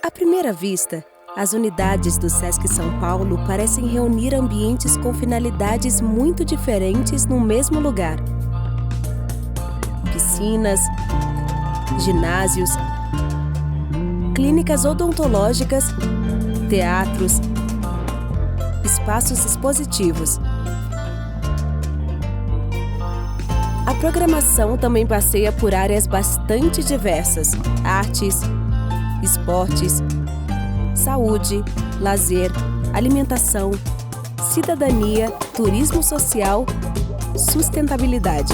À primeira vista, as unidades do Sesc São Paulo parecem reunir ambientes com finalidades muito diferentes no mesmo lugar. Piscinas, ginásios, clínicas odontológicas, teatros, espaços expositivos. A programação também passeia por áreas bastante diversas: artes, esportes, saúde, lazer, alimentação, cidadania, turismo social, sustentabilidade.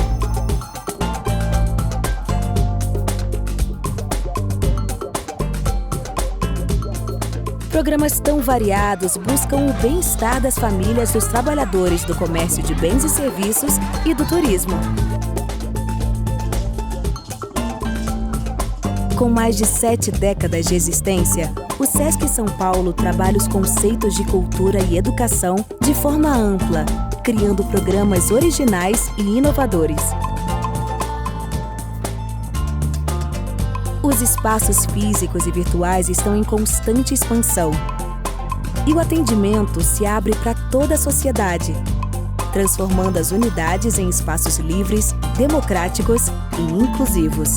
Programas tão variados buscam o bem-estar das famílias dos trabalhadores do comércio de bens e serviços e do turismo. Com mais de 7 décadas de existência, o Sesc São Paulo trabalha os conceitos de cultura e educação de forma ampla, criando programas originais e inovadores. Os espaços físicos e virtuais estão em constante expansão. E o atendimento se abre para toda a sociedade, transformando as unidades em espaços livres, democráticos e inclusivos.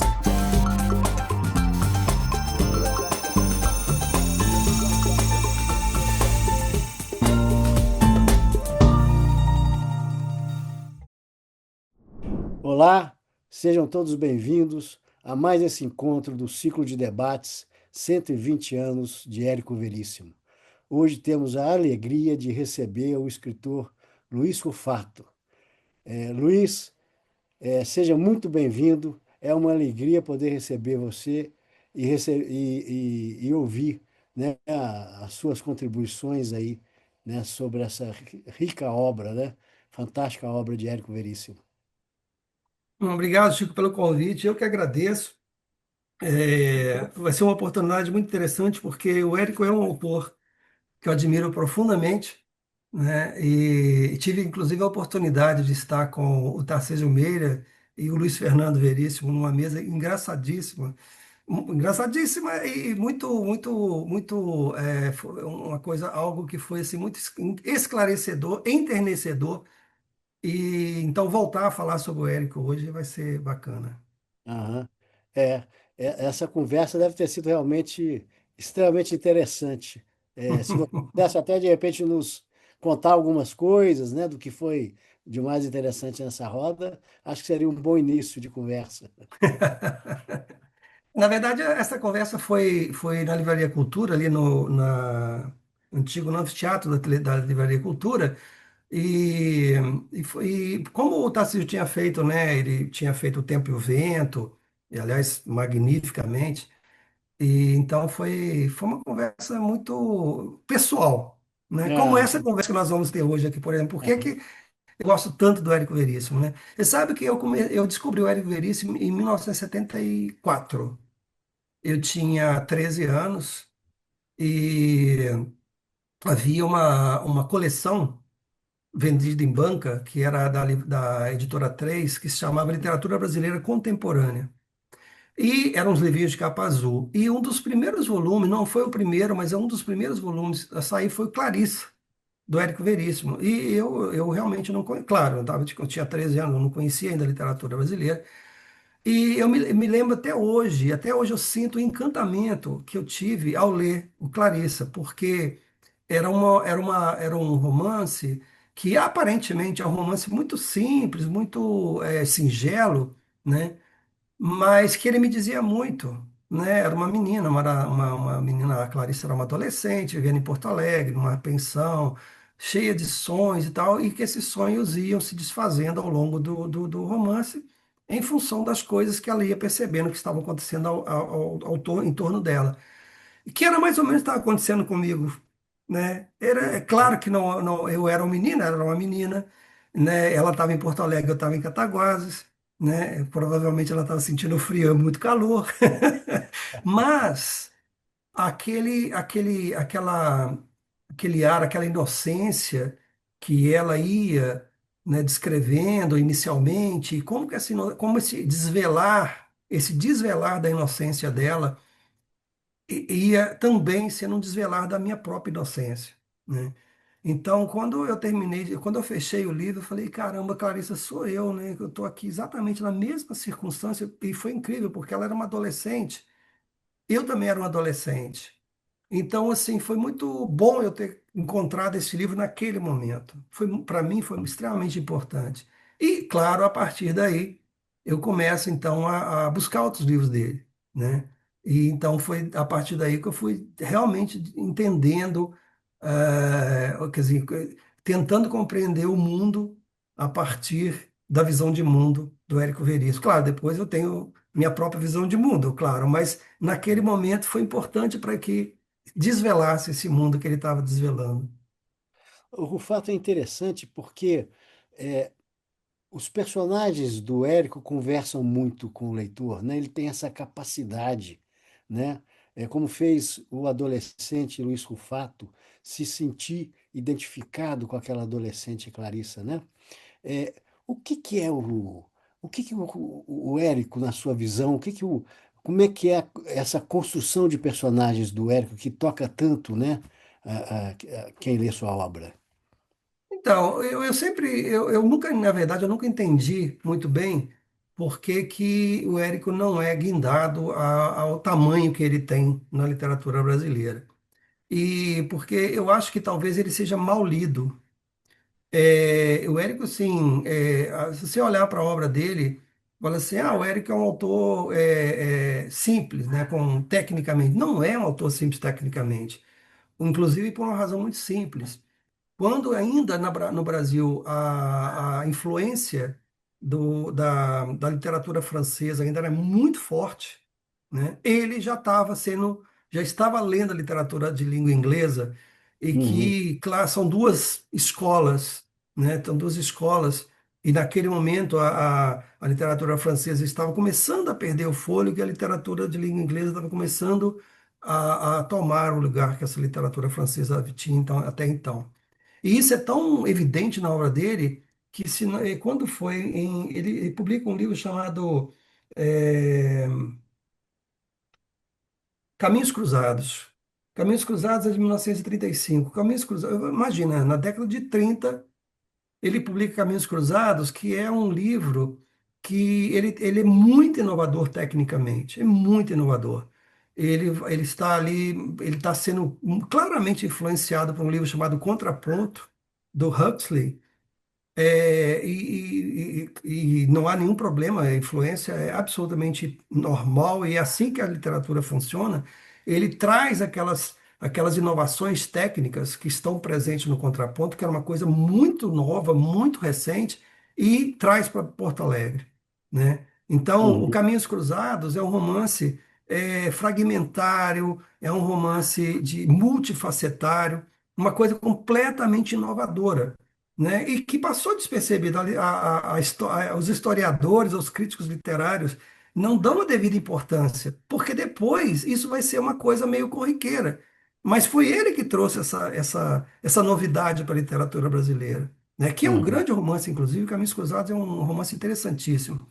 Olá, sejam todos bem-vindos a mais esse encontro do ciclo de debates 120 anos de Érico Veríssimo. Hoje temos a alegria de receber o escritor Luiz Rufato. Luiz, seja muito bem-vindo. É uma alegria poder receber você e ouvir, né, as suas contribuições aí, né, sobre essa rica obra, né, fantástica obra de Érico Veríssimo. Obrigado, Chico, pelo convite. Eu que agradeço. Vai ser uma oportunidade muito interessante, porque o Érico é um autor que eu admiro profundamente, né? E tive, inclusive, a oportunidade de estar com o Tarcísio Meira e o Luiz Fernando Veríssimo numa mesa engraçadíssima e muito, foi uma coisa, algo que foi assim, muito esclarecedor, enternecedor. E então voltar a falar sobre o Érico hoje vai ser bacana. Aham. É, essa conversa deve ter sido realmente extremamente interessante. Se você pudesse até de repente nos contar algumas coisas, né, do que foi de mais interessante nessa roda, acho que seria um bom início de conversa. Na verdade, essa conversa foi na Livraria Cultura, ali no antigo anfiteatro da Livraria Cultura, e, e como o Tarcísio tinha feito, né, ele tinha feito O Tempo e o Vento, e aliás, magnificamente, e então foi uma conversa muito pessoal, né, como Ah, essa conversa que nós vamos ter hoje aqui, por exemplo. Por que ah, que eu gosto tanto do Érico Veríssimo, né? Você sabe que eu descobri o Érico Veríssimo em 1974. Eu tinha 13 anos e havia uma coleção vendida em banca, que era da editora 3, que se chamava Literatura Brasileira Contemporânea. E eram uns livrinhos de capa azul. E um dos primeiros volumes, não foi o primeiro, mas é um dos primeiros volumes a sair, foi o Clarissa, do Érico Veríssimo. E eu realmente não conhecia, claro, eu tinha 13 anos, eu não conhecia ainda a literatura brasileira. E eu me lembro até hoje eu sinto o encantamento que eu tive ao ler o Clarissa, porque era um romance que aparentemente é um romance muito simples, muito singelo, né? Mas que ele me dizia muito, né? Era uma menina, uma menina, a Clarissa era uma adolescente, vivendo em Porto Alegre, numa pensão, cheia de sonhos e tal, e que esses sonhos iam se desfazendo ao longo do romance, em função das coisas que ela ia percebendo que estavam acontecendo em torno dela. E que era mais ou menos o que estava acontecendo comigo, né? É claro que eu era uma menina, ela era uma menina, né? Ela estava em Porto Alegre, eu estava em Cataguases, né? Provavelmente ela estava sentindo frio, e muito calor, mas aquele ar, aquela inocência que ela ia, né, descrevendo inicialmente, e como que como esse desvelar da inocência dela ia também sendo um desvelar da minha própria inocência, né? Então, quando eu fechei o livro, eu falei, caramba, Clarissa, sou eu, né? Eu estou aqui exatamente na mesma circunstância, e foi incrível, porque ela era uma adolescente, eu também era um adolescente. Então, assim, foi muito bom eu ter encontrado esse livro naquele momento. Para mim, foi extremamente importante. E, claro, a partir daí, eu começo, então, a buscar outros livros dele, né? E, então, foi a partir daí que eu fui realmente entendendo, quer dizer, tentando compreender o mundo a partir da visão de mundo do Érico Veríssimo. Claro, depois eu tenho minha própria visão de mundo, claro, mas naquele momento foi importante para que desvelasse esse mundo que ele estava desvelando. O fato é interessante porque é, os personagens do Érico conversam muito com o leitor, né? Ele tem essa capacidade, né? É como fez o adolescente Luiz Rufato se sentir identificado com aquela adolescente Clarissa, né? É, o que que é o que que o Érico, na sua visão, como é que é essa construção de personagens do Érico que toca tanto, né? A quem lê sua obra? Então, eu nunca, na verdade, eu nunca entendi muito bem por que que o Érico não é guindado ao tamanho que ele tem na literatura brasileira. E porque eu acho que talvez ele seja mal lido. O Érico, sim, se você olhar para a obra dele, fala assim, o Érico é um autor simples, né, tecnicamente. Não é um autor simples tecnicamente, inclusive por uma razão muito simples. Quando ainda no Brasil a influência da literatura francesa ainda era muito forte, né? Ele já estava lendo a literatura de língua inglesa e Uhum, que, claro, são duas escolas, né? São duas escolas e naquele momento a literatura francesa estava começando a perder o fôlego e a literatura de língua inglesa estava começando a tomar o lugar que essa literatura francesa tinha até então. E isso é tão evidente na obra dele que quando ele publica um livro chamado eh, Caminhos Cruzados. Caminhos Cruzados é de 1935. Caminhos Cruzados, imagina, na década de 30 ele publica Caminhos Cruzados, que é um livro que ele é muito inovador tecnicamente, é muito inovador. Ele está ali, ele está sendo claramente influenciado por um livro chamado Contraponto, do Huxley, e não há nenhum problema, a influência é absolutamente normal e é assim que a literatura funciona. Ele traz aquelas inovações técnicas que estão presentes no contraponto, que era uma coisa muito nova, muito recente, e traz para Porto Alegre, né? Então, o uhum, Caminhos Cruzados é um romance fragmentário, é um romance de multifacetário, uma coisa completamente inovadora, né? E que passou despercebido. Os historiadores, os críticos literários não dão a devida importância, porque depois isso vai ser uma coisa meio corriqueira. Mas foi ele que trouxe essa novidade para a literatura brasileira, né? Que é um uhum, grande romance, inclusive, Caminhos Cruzados é um romance interessantíssimo.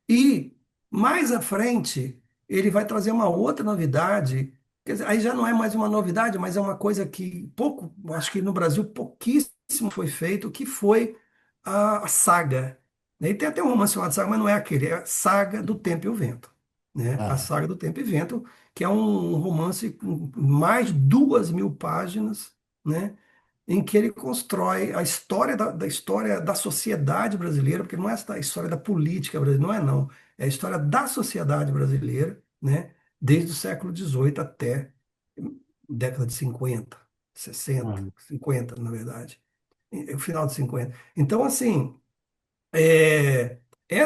E mais à frente, ele vai trazer uma outra novidade. Quer dizer, aí já não é mais uma novidade, mas é uma coisa que pouco, acho que no Brasil pouquíssimo foi feito, que foi a saga. E tem até um romance chamado Saga, mas não é aquele, é a Saga do Tempo e o Vento. Né? A ah, Saga do Tempo e Vento, que é um romance com mais de 2.000 páginas, né? Em que ele constrói a história da história da sociedade brasileira, porque não é a história da política brasileira, não é não, é a história da sociedade brasileira, né? Desde o século XVIII até década de 50, 60, ah. 50, na verdade, o final de 50. Então, assim, é,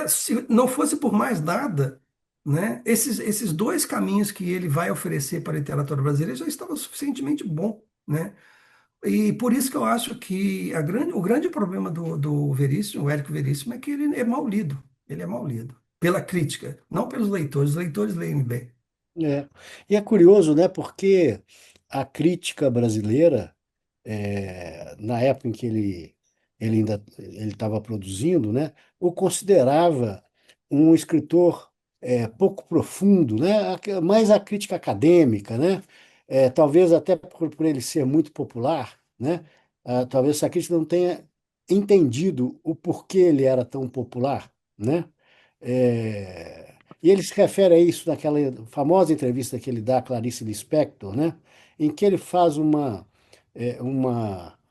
se não fosse por mais nada, né, esses dois caminhos que ele vai oferecer para a literatura brasileira já estavam suficientemente bom, né? E por isso que eu acho que o grande problema do Veríssimo, o Érico Veríssimo, é que ele é mal lido. Ele é mal lido pela crítica, não pelos leitores. Os leitores leem bem. É. E é curioso, né? Porque a crítica brasileira, na época em que ele estava produzindo, né, o considerava um escritor pouco profundo, né? Mais a crítica acadêmica, né? Talvez até por ele ser muito popular, né? Talvez essa crítica não tenha entendido o porquê ele era tão popular, né? É, e ele se refere a isso naquela famosa entrevista que ele dá a Clarice Lispector, né? Em que ele faz uma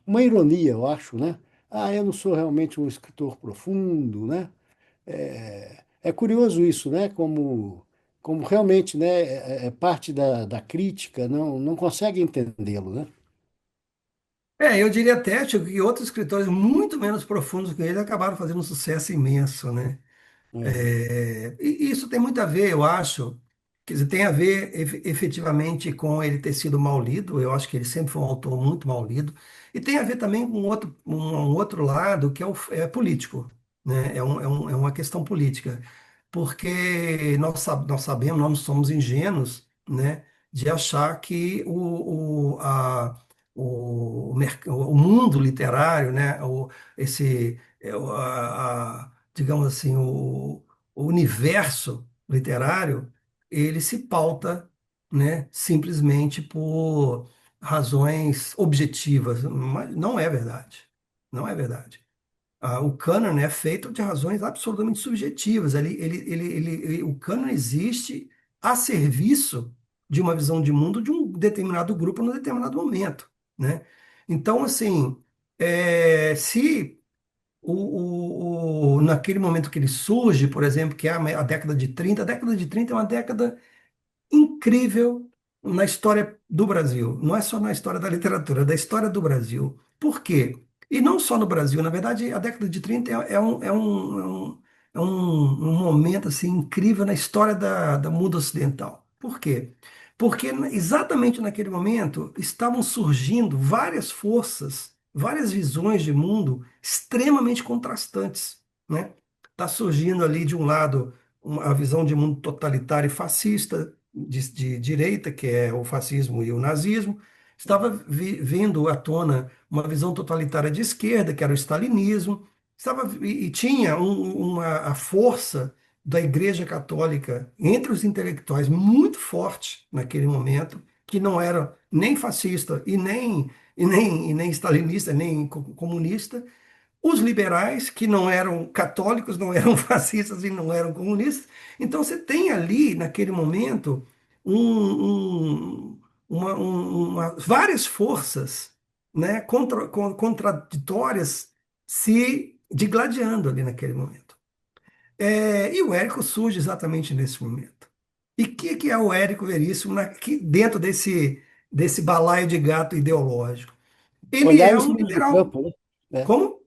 ironia, eu acho, né? Ah, eu não sou realmente um escritor profundo, né? É curioso isso, né? Como realmente, né, parte da crítica não consegue entendê-lo, né? Eu diria até, Chico, que outros escritores muito menos profundos que ele acabaram fazendo um sucesso imenso, né? É, E isso tem muito a ver, eu acho, quer dizer, tem a ver efetivamente com ele ter sido mal lido, eu acho que ele sempre foi um autor muito mal lido, e tem a ver também com um outro lado que é político, né? É uma questão política, porque nós sabemos, nós não somos ingênuos, né, de achar que o mundo literário, né, digamos assim, o universo literário, ele se pauta, né, simplesmente por razões objetivas. Mas não é verdade. Não é verdade. O cânone é feito de razões absolutamente subjetivas. O cânone existe a serviço de uma visão de mundo de um determinado grupo num determinado momento, né? Então, assim, se naquele momento que ele surge, por exemplo, que é a década de 30, a década de 30 é uma década incrível na história do Brasil. Não é só na história da literatura, é da história do Brasil. Por quê? E não só no Brasil, na verdade, a década de 30 é um momento assim, incrível na história da mundo ocidental. Por quê? Porque exatamente naquele momento estavam surgindo várias forças, várias visões de mundo extremamente contrastantes, né? Está surgindo ali de um lado a visão de mundo totalitário e fascista, de direita, que é o fascismo e o nazismo, estava vindo à tona uma visão totalitária de esquerda, que era o stalinismo, e tinha a força da Igreja Católica entre os intelectuais muito forte naquele momento, que não era nem fascista e nem stalinista, nem comunista, os liberais, que não eram católicos, não eram fascistas e não eram comunistas. Então, você tem ali, naquele momento, várias forças, né, contraditórias se digladiando ali naquele momento. E o Érico surge exatamente nesse momento. E o que é o Érico Veríssimo dentro desse balaio de gato ideológico? Ele Olhar é os um Livros do liberal. Campo, né? É. Como?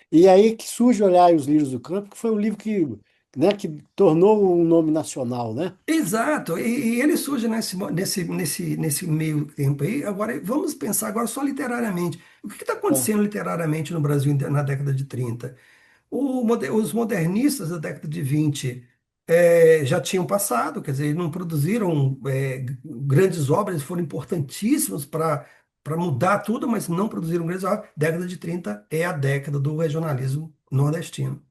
E aí que surge Olhar os Livros do Campo, que foi o livro né, que tornou um nome nacional, né? Exato, e ele surge nesse meio tempo aí. Agora, vamos pensar agora só literariamente. O que está É. acontecendo literariamente no Brasil na década de 30? Os modernistas da década de 20 já tinham passado, quer dizer, eles não produziram grandes obras, eles foram importantíssimos para mudar tudo, mas não produziram grandes obras. Década de 30 é a década do regionalismo nordestino.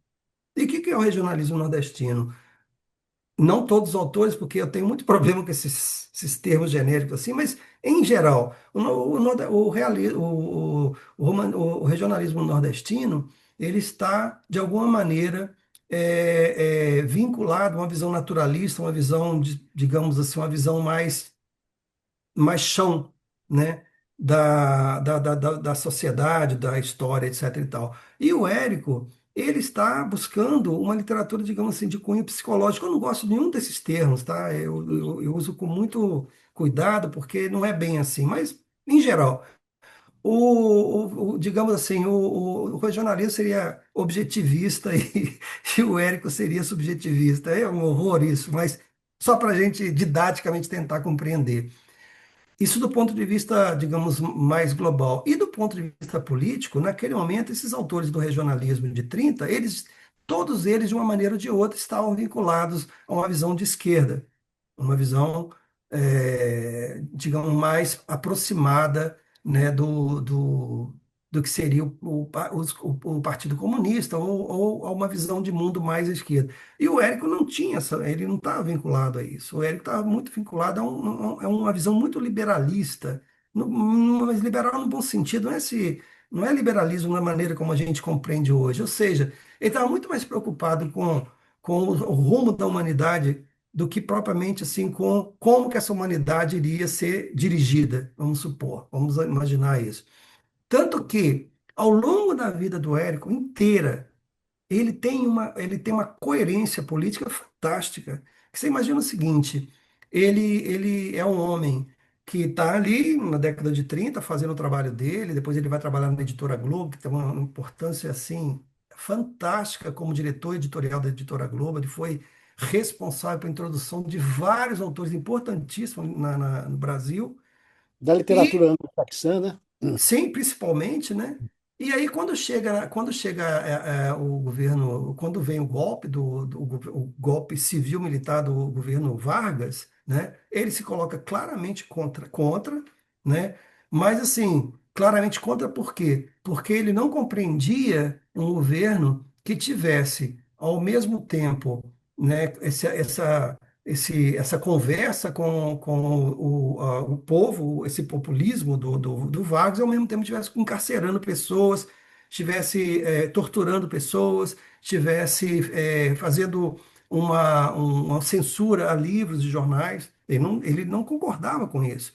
E o que é o regionalismo nordestino? Não todos os autores, porque eu tenho muito problema com esses termos genéricos assim, mas em geral, o regionalismo nordestino ele está, de alguma maneira, vinculado a uma visão naturalista, uma visão, digamos assim, uma visão mais chão, né? Da sociedade, da história, etc. e tal. E o Érico, ele está buscando uma literatura, digamos assim, de cunho psicológico. Eu não gosto de nenhum desses termos, tá? Eu uso com muito cuidado, porque não é bem assim, mas, em geral, digamos assim, o regionalista seria objetivista e o Érico seria subjetivista. É um horror isso, mas só para a gente didaticamente tentar compreender. Isso do ponto de vista, digamos, mais global. E do ponto de vista político, naquele momento, esses autores do regionalismo de 30, todos eles, de uma maneira ou de outra, estavam vinculados a uma visão de esquerda, uma visão, digamos, mais aproximada, né, do que seria o Partido Comunista ou a uma visão de mundo mais à esquerda. E o Érico não tinha ele não estava vinculado a isso. O Érico estava muito vinculado a uma visão muito liberalista, mas liberal no bom sentido, não é liberalismo na maneira como a gente compreende hoje. Ou seja, ele estava muito mais preocupado com o rumo da humanidade do que propriamente assim com como que essa humanidade iria ser dirigida, vamos supor, vamos imaginar isso. Tanto que, ao longo da vida do Érico inteira, ele tem uma coerência política fantástica. Que você imagina o seguinte: ele é um homem que está ali na década de 30 fazendo o trabalho dele, depois ele vai trabalhar na Editora Globo, que tem uma importância assim fantástica como diretor editorial da Editora Globo. Ele foi responsável pela introdução de vários autores importantíssimos no Brasil. Da literatura anglo-saxã, né? Sim, principalmente, né? E aí quando chega o governo, quando vem o golpe o golpe civil militar do governo Vargas, né? Ele se coloca claramente contra, né? Mas assim, claramente contra por quê? Porque ele não compreendia um governo que tivesse ao mesmo tempo, né, essa conversa com o povo, esse populismo do Vargas, e ao mesmo tempo estivesse encarcerando pessoas, estivesse torturando pessoas, estivesse fazendo uma censura a livros e jornais. Ele não concordava com isso.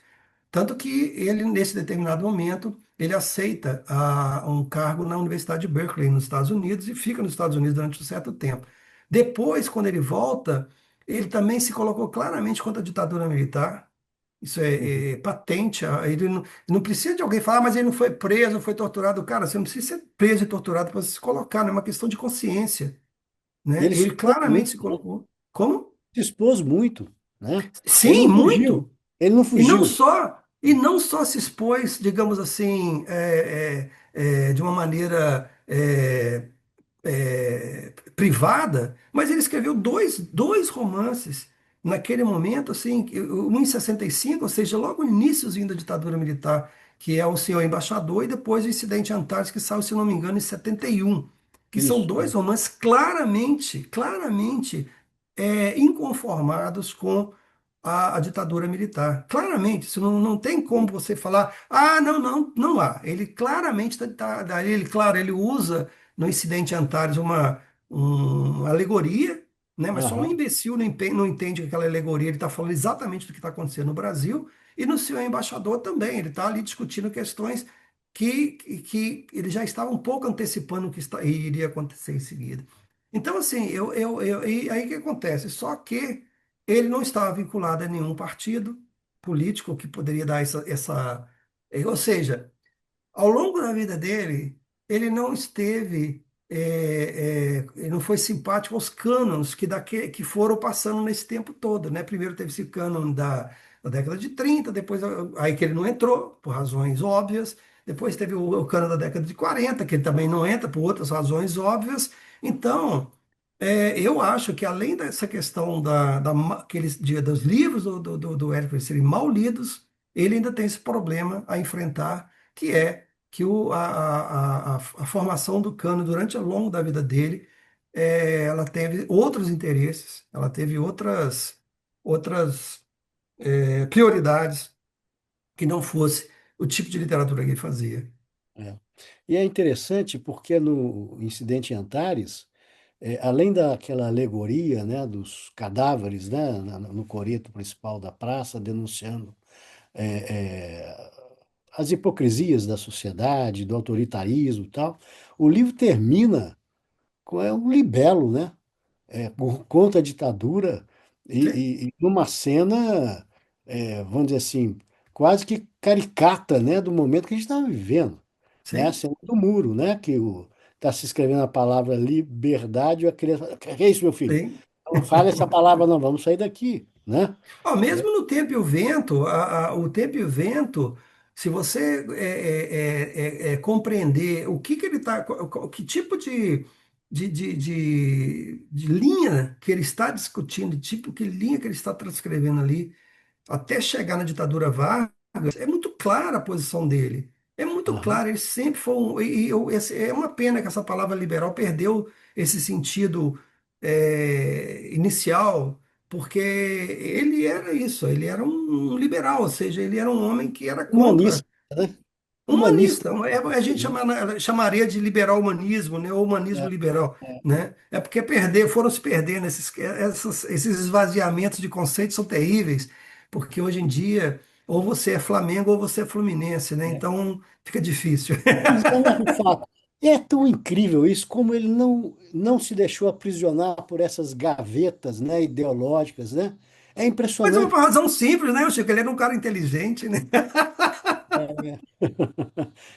Tanto que ele, nesse determinado momento, ele aceita um cargo na Universidade de Berkeley, nos Estados Unidos, e fica nos Estados Unidos durante um certo tempo. Depois, quando ele volta, ele também se colocou claramente contra a ditadura militar. Isso é patente. Ele não precisa de alguém falar, mas ele não foi preso, foi torturado. Cara, você não precisa ser preso e torturado para se colocar, não é uma questão de consciência, E né? ele se Ele expôs claramente muito, se né? colocou. Como? Se expôs muito, né? Ele Sim, não fugiu. muito. Ele não fugiu. E não só se expôs, digamos assim, de uma maneira privada, mas ele escreveu dois romances naquele momento, assim, um em 65, ou seja, logo no iníciozinho da ditadura militar, que é O Senhor Embaixador, e depois o Incidente Antártico, que saiu, se não me engano, em 71, que são Isso. dois romances claramente inconformados com a ditadura militar. Claramente, isso não tem como você falar, não há. Ele claramente claro, ele usa no Incidente Antares uma alegoria, né? Mas só um Aham. imbecil não entende que aquela alegoria, ele está falando exatamente do que está acontecendo no Brasil, e no seu embaixador também, ele está ali discutindo questões que ele já estava um pouco antecipando o que iria acontecer em seguida. Então, assim, e aí o que acontece? Só que ele não estava vinculado a nenhum partido político que poderia dar ou seja, ao longo da vida dele, ele não esteve, ele não foi simpático aos cânones que foram passando nesse tempo todo, né? Primeiro teve esse cânon da década de 30, depois aí que ele não entrou, por razões óbvias, depois teve o cânon da década de 40, que ele também não entra por outras razões óbvias. Então, eu acho que além dessa questão dos livros do Érico serem mal lidos, ele ainda tem esse problema a enfrentar, que é que a formação do Cano durante ao longo da vida dele, ela teve outros interesses, ela teve outras prioridades que não fosse o tipo de literatura que ele fazia. É. E é interessante porque no incidente em Antares, além daquela alegoria, né, dos cadáveres, né, no coreto principal da praça, denunciando é, é, as hipocrisias da sociedade, do autoritarismo e tal, o livro termina com um libelo, né? Contra a ditadura Sim, e numa cena, vamos dizer assim, quase que caricata, né, do momento que a gente estava vivendo, né? A sim, cena do muro, né? Que está se escrevendo a palavra liberdade e a criança. Que é isso, meu filho? sim. Não fala essa palavra, não, vamos sair daqui, né? Ó, mesmo no Tempo e o Vento, o Tempo e o Vento, se você compreender o que ele está, que tipo de linha que ele está discutindo, tipo, que linha que ele está transcrevendo ali, até chegar na ditadura Vargas, é muito clara a posição dele. É muito Aham. clara, ele sempre foi é uma pena que essa palavra liberal perdeu esse sentido inicial, porque ele era isso, ele era um liberal, ou seja, ele era um homem que era contra. Humanista, né? Humanista. Humanista, a gente chamaria de liberal humanismo, né, ou humanismo É, liberal, é, né? É porque foram se perdendo esses esvaziamentos de conceitos são terríveis, porque hoje em dia ou você é Flamengo ou você é Fluminense, né? é. Então fica difícil. Pois é, né, de fato. É tão incrível isso, como ele não se deixou aprisionar por essas gavetas, né, ideológicas, né? É Mas é uma impressionante. razão simples, né, Chico? Ele era um cara inteligente, né?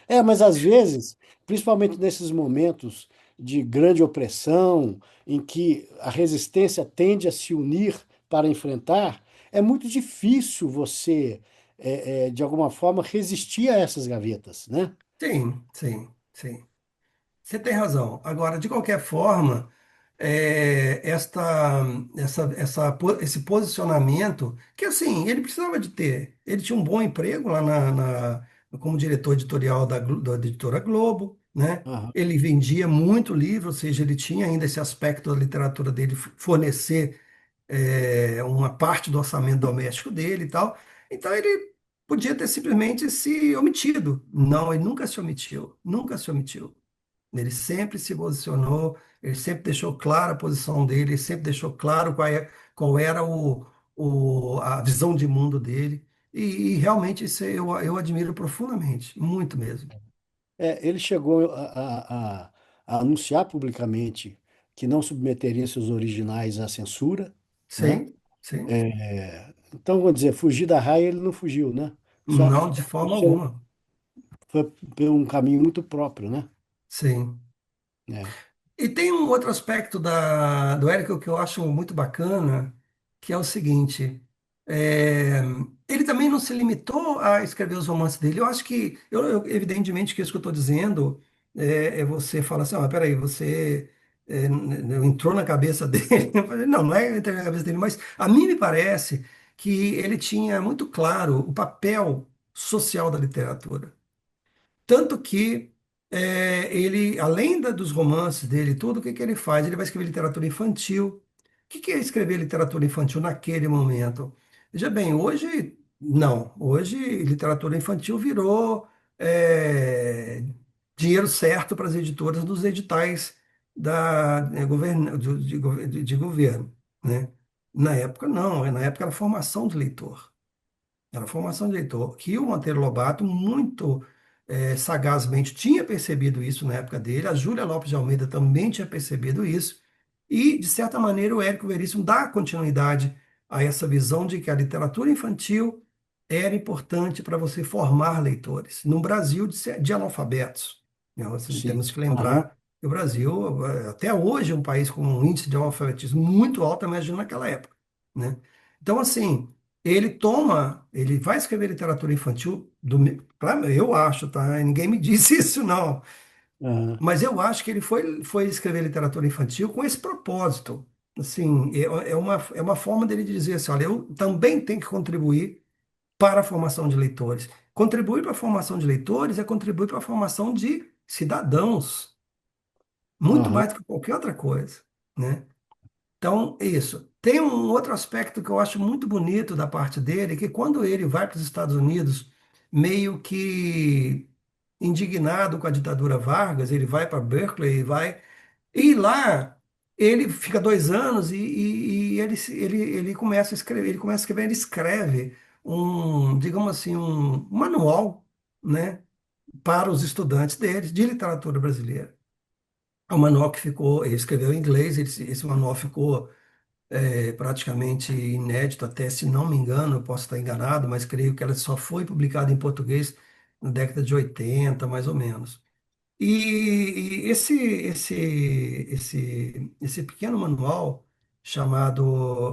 É, mas às vezes, principalmente nesses momentos de grande opressão, em que a resistência tende a se unir para enfrentar, é muito difícil você, de alguma forma, resistir a essas gavetas, né? Sim, sim, sim. Você tem razão. Agora, de qualquer forma, esse posicionamento, que assim, ele precisava de ter. Ele tinha um bom emprego lá como diretor editorial da editora Globo, né? Aham, Ele vendia muito livro, ou seja, ele tinha ainda esse aspecto da literatura dele fornecer uma parte do orçamento doméstico dele e tal. Então ele podia ter simplesmente se omitido. Não, ele nunca se omitiu, nunca se omitiu. Ele sempre se posicionou, ele sempre deixou clara a posição dele, ele sempre deixou claro qual era a visão de mundo dele. E realmente isso eu admiro profundamente, muito mesmo. Ele chegou a anunciar publicamente que não submeteria seus originais à censura, né? Sim, sim. Então, vou dizer, fugir da raia ele não fugiu, né? Só Não, de forma foi alguma. por um caminho muito próprio, né? Sim. É. E tem um outro aspecto do Érico que eu acho muito bacana, que é o seguinte: é, ele também não se limitou a escrever os romances dele. Eu acho que, evidentemente, que isso que eu estou dizendo é você falar assim: peraí, você entrou na cabeça dele. Eu falei, não, não é entrar na cabeça dele, mas a mim me parece que ele tinha muito claro o papel social da literatura. Tanto que ele, além dos romances dele, tudo, o que que ele faz? Ele vai escrever literatura infantil. O que que é escrever literatura infantil naquele momento? Veja bem, hoje, não. Hoje, literatura infantil virou dinheiro certo para as editoras nos editais de governo, né? Na época, não. Na época era formação de leitor. Era a formação de leitor, que o Monteiro Lobato muito sagazmente tinha percebido isso na época dele, a Júlia Lopes de Almeida também tinha percebido isso, e, de certa maneira, o Érico Veríssimo dá continuidade a essa visão de que a literatura infantil era importante para você formar leitores, num Brasil de analfabetos. Né? Sim. Temos que Aham, lembrar que o Brasil, até hoje, é um país com um índice de analfabetismo muito alto, imagina naquela época. Né? Então, assim, ele vai escrever literatura infantil, claro, eu acho, tá? Ninguém me disse isso, não. aham, Mas eu acho que ele foi escrever literatura infantil com esse propósito. Assim, é uma forma dele dizer assim, olha, eu também tenho que contribuir para a formação de leitores. Contribuir para a formação de leitores é contribuir para a formação de cidadãos, muito aham, mais do que qualquer outra coisa, né? Então, isso. Tem um outro aspecto que eu acho muito bonito da parte dele, que quando ele vai para os Estados Unidos, meio que indignado com a ditadura Vargas, ele vai para Berkeley e lá ele fica 2 anos e ele começa a escrever, ele escreve digamos assim, um manual, né, para os estudantes dele de literatura brasileira. É um manual que ficou, ele escreveu em inglês, esse manual ficou praticamente inédito, até se não me engano, eu posso estar enganado, mas creio que ela só foi publicada em português na década de 80, mais ou menos. E esse pequeno manual, chamado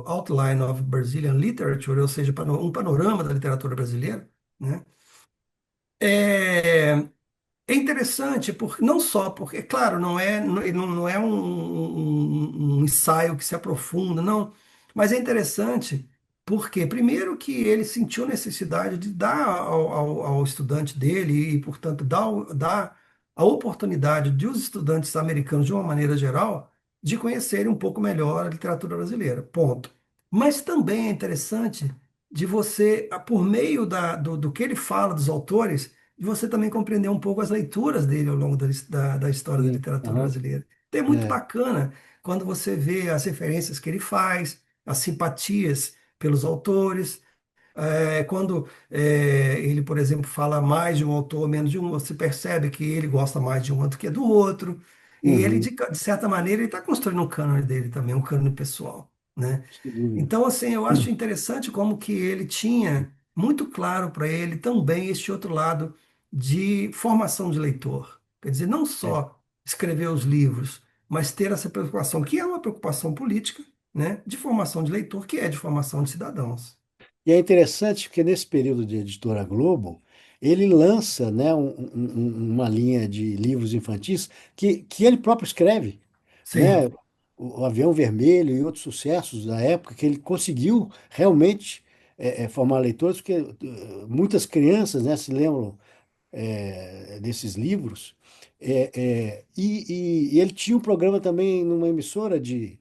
Outline of Brazilian Literature, ou seja, um panorama da literatura brasileira, né? É, é interessante, não só porque, é claro, não é um ensaio que se aprofunda, não, mas é interessante porque, primeiro, que ele sentiu necessidade de dar ao estudante dele e, portanto, dar a oportunidade de os estudantes americanos, de uma maneira geral, de conhecerem um pouco melhor a literatura brasileira, ponto. Mas também é interessante de você, por meio do que ele fala dos autores, e você também compreender um pouco as leituras dele ao longo da história da Sim. literatura Aham. brasileira. Então é muito É. bacana quando você vê as referências que ele faz, as simpatias pelos autores. Quando ele, por exemplo, fala mais de um autor, menos de um, você percebe que ele gosta mais de um do que do outro. E ele, Uhum. de certa maneira, ele está construindo um cânone dele também, um cânone pessoal, né? Sim. Então, assim, eu acho interessante como que ele tinha muito claro para ele também este outro lado de formação de leitor. Quer dizer, não É. só escrever os livros, mas ter essa preocupação, que é uma preocupação política, né, de formação de leitor, que é de formação de cidadãos. E é interessante porque nesse período de Editora Globo, ele lança, né, uma linha de livros infantis que ele próprio escreve, né? Sim, O Avião Vermelho e outros sucessos da época que ele conseguiu realmente formar leitores, porque muitas crianças, né, se lembram desses livros. E ele tinha um programa também numa emissora de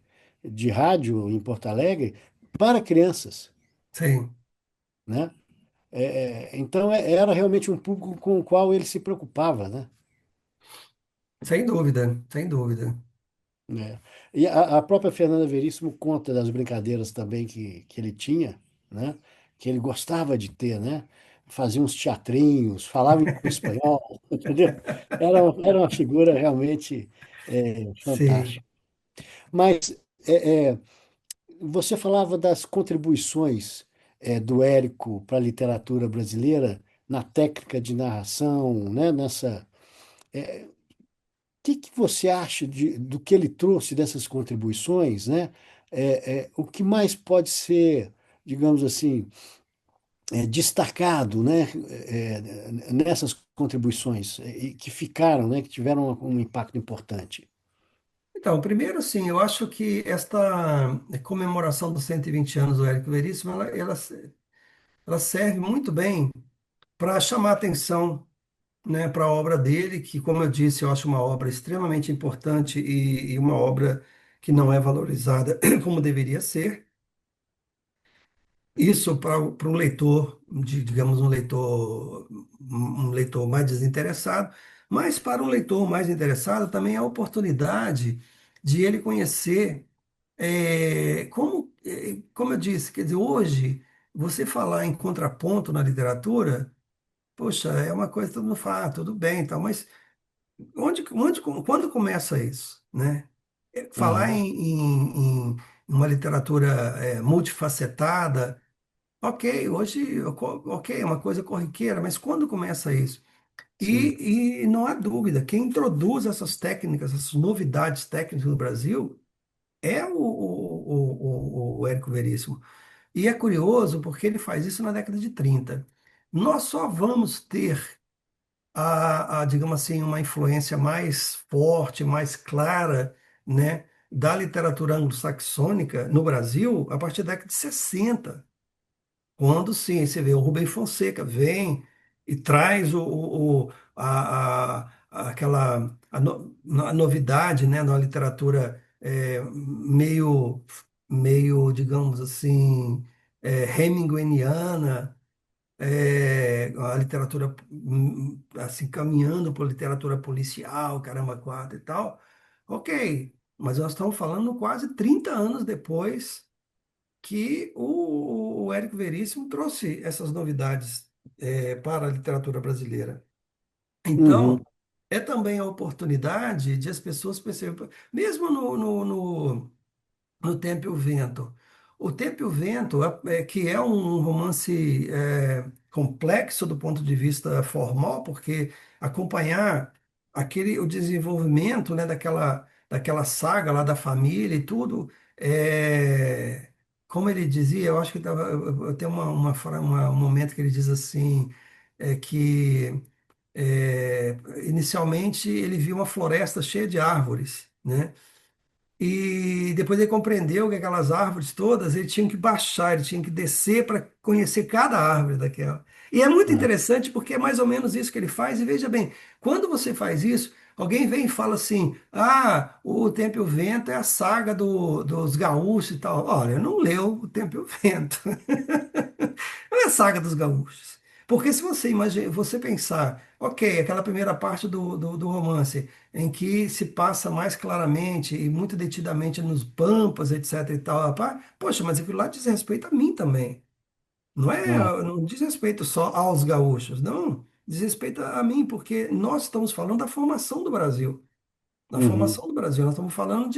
rádio em Porto Alegre para crianças, sim, né? Então era realmente um público com o qual ele se preocupava, né? sem dúvida, sem dúvida. É. E a própria Fernanda Veríssimo conta das brincadeiras também que ele tinha, né? Que ele gostava de ter, né? Fazia uns teatrinhos, falava em espanhol, entendeu? Era uma figura realmente Sim. fantástica. Mas é, é, você falava das contribuições do Érico para a literatura brasileira na técnica de narração, né? Que você acha do que ele trouxe dessas contribuições, né? O que mais pode ser, digamos assim, destacado, né? Nessas contribuições e que ficaram, né? Que tiveram um impacto importante. Então, primeiro, assim, eu acho que esta comemoração dos 120 anos do Érico Veríssimo, ela serve muito bem para chamar atenção, né, para a obra dele, que, como eu disse, eu acho uma obra extremamente importante e uma obra que não é valorizada como deveria ser. Isso para um leitor, digamos, um leitor mais desinteressado, mas para um leitor mais interessado também é a oportunidade de ele conhecer, como eu disse, quer dizer, hoje, você falar em contraponto na literatura, poxa, é uma coisa que todo mundo fala, tudo bem, e tal, mas quando começa isso, né? Falar Aham, em uma literatura multifacetada. Ok, hoje, ok, é uma coisa corriqueira, mas quando começa isso? sim. E não há dúvida, quem introduz essas técnicas, essas novidades técnicas no Brasil é o Érico Veríssimo. E é curioso porque ele faz isso na década de 30. Nós só vamos ter digamos assim, uma influência mais forte, mais clara, né, da literatura anglo-saxônica no Brasil a partir da década de 60. Quando sim, você vê o Rubem Fonseca vem e traz a novidade, né, na literatura meio, digamos assim, hemingwayniana, a literatura assim caminhando por literatura policial, caramba, quatro e tal. Ok, mas nós estamos falando quase 30 anos depois que o Érico Veríssimo trouxe essas novidades para a literatura brasileira. Então, Uhum, é também a oportunidade de as pessoas perceberem, mesmo no Tempo e o Vento. O Tempo e o Vento, que é um romance complexo do ponto de vista formal, porque acompanhar o desenvolvimento, né, daquela daquela saga lá da família e tudo. É, como ele dizia, eu acho que eu tenho um momento que ele diz assim, que inicialmente ele viu uma floresta cheia de árvores, né? E depois ele compreendeu que aquelas árvores todas ele tinha que baixar, ele tinha que descer para conhecer cada árvore daquela. E é muito Ah, interessante porque é mais ou menos isso que ele faz. E veja bem, quando você faz isso, alguém vem e fala assim: Ah, o Tempo e o Vento é a saga dos gaúchos e tal. Olha, não leu o Tempo e o Vento. Não é a saga dos gaúchos. Porque se você imagina, você pensar, ok, aquela primeira parte do romance, em que se passa mais claramente e muito detidamente nos pampas, etc e tal, pá, poxa, mas aquilo lá diz respeito a mim também. Não é, ah, não diz respeito só aos gaúchos, não. Diz respeito a mim, porque nós estamos falando da formação do Brasil, na uhum, formação do Brasil. Nós estamos falando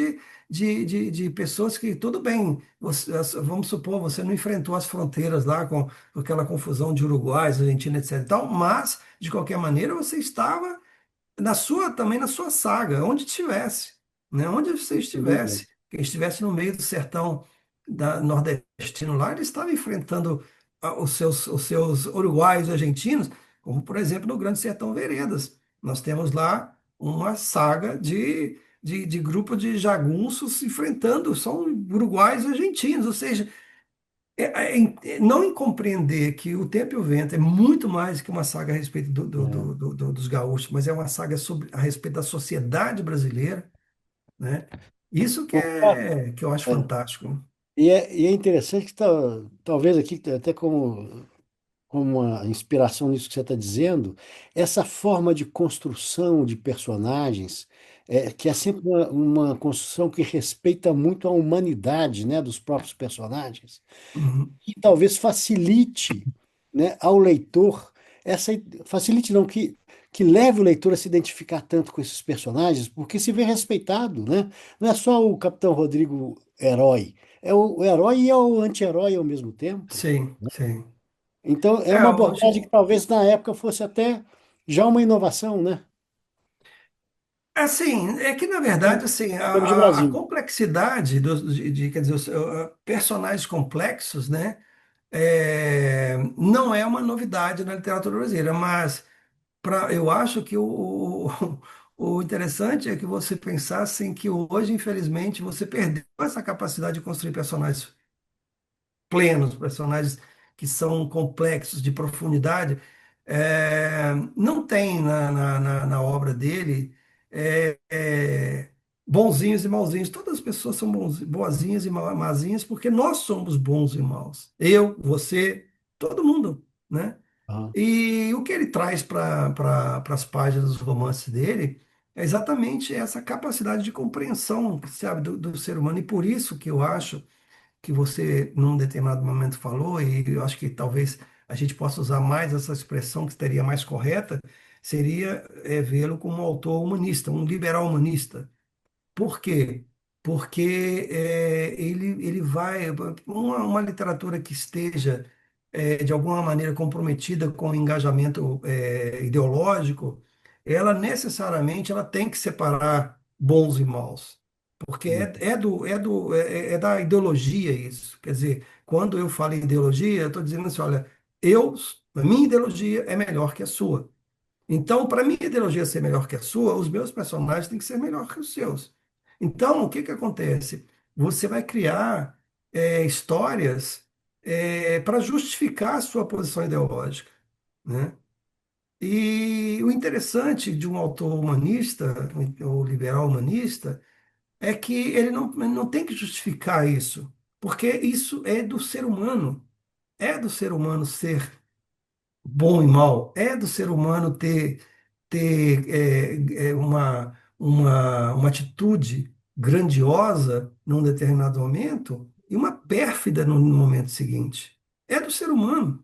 de pessoas que, tudo bem, vamos supor, você não enfrentou as fronteiras lá com aquela confusão de uruguaios, Argentina, etc. e tal, mas, de qualquer maneira, você estava também na sua saga, onde estivesse, né? Onde você sem dúvida. estivesse, quem estivesse no meio do sertão nordestino lá, ele estava enfrentando os seus uruguaios e argentinos, como por exemplo no Grande Sertão Veredas. Nós temos lá uma saga de grupo de jagunços enfrentando, são uruguaios e argentinos, ou seja, não em compreender que o Tempo e o Vento é muito mais que uma saga a respeito É. dos gaúchos, mas é uma saga a respeito da sociedade brasileira, né? Isso que Bom, ah, que eu acho é. fantástico. E é interessante que talvez aqui, até como uma inspiração nisso que você está dizendo, essa forma de construção de personagens, que é sempre uma construção que respeita muito a humanidade, né, dos próprios personagens, Uhum. e talvez facilite, né, ao leitor, facilite não, que leve o leitor a se identificar tanto com esses personagens, porque se vê respeitado, né? Não é só o Capitão Rodrigo herói, é o herói e é o anti-herói ao mesmo tempo. Sim, sim. Então, é É, uma abordagem hoje, que talvez na época fosse até já uma inovação, né? assim, é que na verdade, Em assim, termos de a Brasil. complexidade quer dizer, personagens complexos, né? Não é uma novidade na literatura brasileira, mas eu acho que o interessante é que você pensasse em que hoje, infelizmente, você perdeu essa capacidade de construir personagens plenos, personagens que são complexos, de profundidade. Não tem na obra dele bonzinhos e mauzinhos. Todas as pessoas são boazinhas e mazinhas porque nós somos bons e maus. Eu, você, todo mundo, né? Aham. E o que ele traz para as páginas dos romances dele é exatamente essa capacidade de compreensão, sabe, do ser humano. E por isso que eu acho que você, num determinado momento, falou, e eu acho que talvez a gente possa usar mais essa expressão que estaria mais correta, seria vê-lo como um autor humanista, um liberal humanista. Por quê? Porque ele vai. Uma literatura que esteja, de alguma maneira, comprometida com o engajamento ideológico, ela necessariamente ela tem que separar bons e maus. Porque é da ideologia isso. Quer dizer, quando eu falo em ideologia, eu estou dizendo assim: olha, a minha ideologia é melhor que a sua. Então, para minha ideologia ser melhor que a sua, os meus personagens têm que ser melhor que os seus. Então, o que que acontece? Você vai criar histórias para justificar a sua posição ideológica, né? E o interessante de um autor humanista, ou liberal humanista, é que ele não tem que justificar isso, porque isso é do ser humano. É do ser humano ser bom e mal, é do ser humano ter uma atitude grandiosa num determinado momento e uma pérfida no momento seguinte. É do ser humano.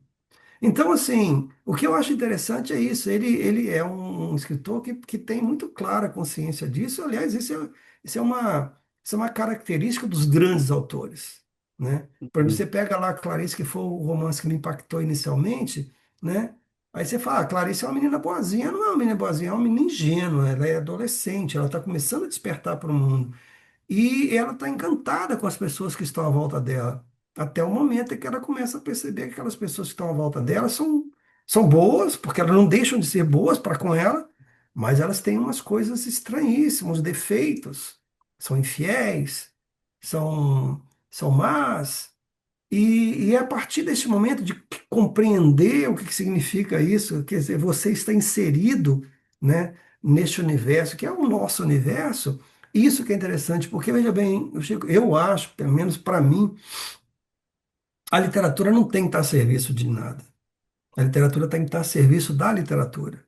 Então, assim, o que eu acho interessante é isso. Ele é um escritor que tem muito clara consciência disso. Aliás, isso é uma característica dos grandes autores, né? Por exemplo, Uhum. você pega lá Clarice, que foi o romance que me impactou inicialmente, né? Aí você fala, Clarice é uma menina boazinha. Não é uma menina boazinha, é uma menina ingênua. Ela é adolescente, ela está começando a despertar para o mundo. E ela está encantada com as pessoas que estão à volta dela. Até o momento em que ela começa a perceber que aquelas pessoas que estão à volta dela são boas, porque elas não deixam de ser boas para com ela, mas elas têm umas coisas estranhíssimas, defeitos. São infiéis, são, são más. E é a partir desse momento de compreender o que que significa isso, quer dizer, você está inserido, né, neste universo, que é o nosso universo, isso que é interessante, porque, veja bem, Chico, eu acho, pelo menos para mim, a literatura não tem que estar a serviço de nada. A literatura tem que estar a serviço da literatura.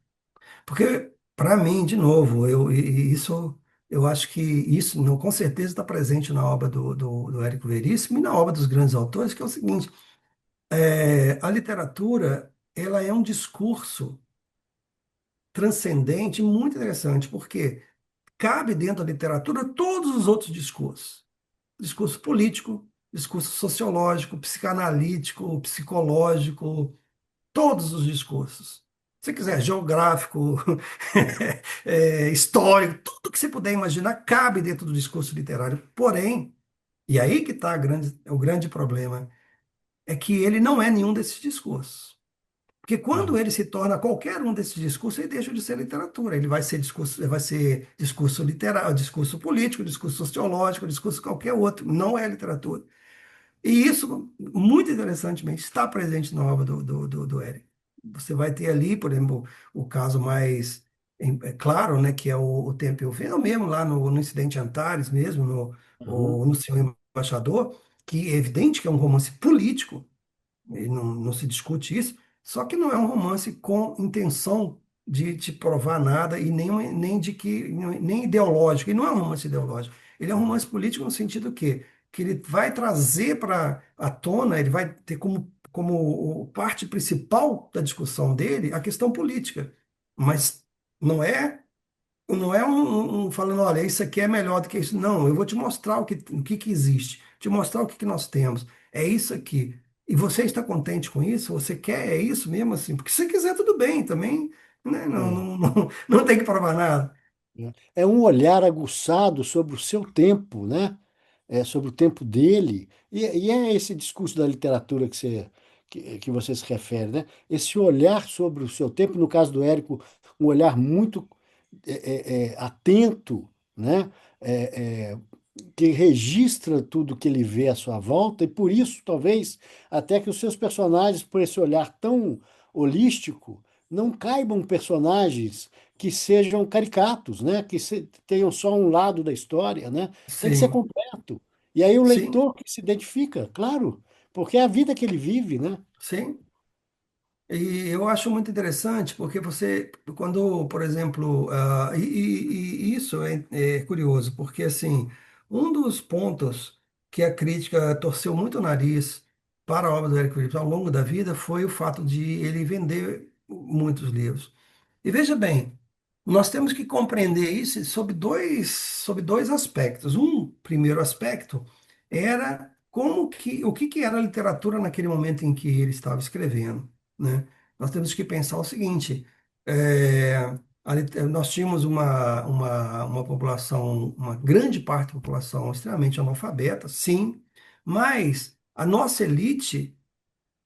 Porque, para mim, de novo, isso, eu acho que isso não, com certeza está presente na obra do Érico Veríssimo e na obra dos grandes autores, que é o seguinte. A literatura, ela é um discurso transcendente muito interessante, porque cabe dentro da literatura todos os outros discursos. Discurso político, discurso sociológico, psicanalítico, psicológico, todos os discursos. Se quiser, geográfico, histórico, tudo que você puder imaginar cabe dentro do discurso literário. Porém, e aí que está o grande problema, é que ele não é nenhum desses discursos. Porque quando Aham. ele se torna qualquer um desses discursos, ele deixa de ser literatura. Ele vai ser discurso literário, discurso político, discurso sociológico, discurso qualquer outro. Não é literatura. E isso, muito interessantemente, está presente na obra do Eric. Você vai ter ali, por exemplo, o caso mais claro, né, que é o Tempo e o Vento, mesmo lá no Incidente Antares, mesmo Aham. no Senhor Embaixador, que é evidente que é um romance político, e não se discute isso, só que não é um romance com intenção de te provar nada e nem de que nem ideológico. E não é um romance ideológico. Ele é um romance político no sentido que ele vai trazer para a tona, ele vai ter como parte principal da discussão dele a questão política. Mas não é não é falando, olha, isso aqui é melhor do que isso. Não, eu vou te mostrar o que existe, te mostrar o que nós temos. É isso aqui. E você está contente com isso? Você quer? É isso mesmo assim? Porque se quiser, tudo bem também, né? É. Não tem que provar nada. Né? É um olhar aguçado sobre o seu tempo, né? Sobre o tempo dele. E é esse discurso da literatura que você se refere, né? Esse olhar sobre o seu tempo, no caso do Érico, um olhar muito atento, né? É, é, que registra tudo que ele vê à sua volta, e por isso, talvez, até que os seus personagens, por esse olhar tão holístico, não caibam personagens que sejam caricatos, né? Tenham só um lado da história, né? Tem que ser Sim, completo. E aí o sim, leitor que se identifica, claro, porque é a vida que ele vive, né? sim. E eu acho muito interessante porque você, quando, por exemplo, e isso é curioso, porque assim, um dos pontos que a crítica torceu muito o nariz para a obra do Eric Rips ao longo da vida foi o fato de ele vender muitos livros. E veja bem, nós temos que compreender isso sob dois aspectos. Um primeiro aspecto era o que que era a literatura naquele momento em que ele estava escrevendo, né? Nós temos que pensar o seguinte: é, nós tínhamos uma população, uma grande parte da população extremamente analfabeta, sim, mas a nossa elite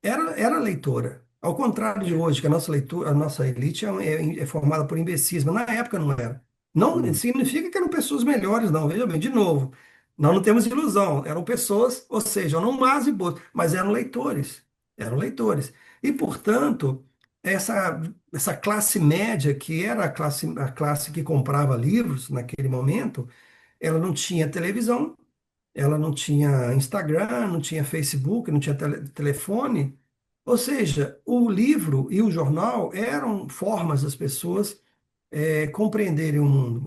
era leitora. Ao contrário de hoje, que a nossa leitura, a nossa elite é formada por imbecis, mas na época não era. Não Hum. significa que eram pessoas melhores, não. Veja bem, de novo, nós não temos ilusão. Eram pessoas, ou seja, não más e boas, mas eram leitores. Eram leitores. E, portanto, essa classe média, que era a classe que comprava livros naquele momento, ela não tinha televisão, ela não tinha Instagram, não tinha Facebook, não tinha telefone. Ou seja, o livro e o jornal eram formas das pessoas compreenderem o mundo,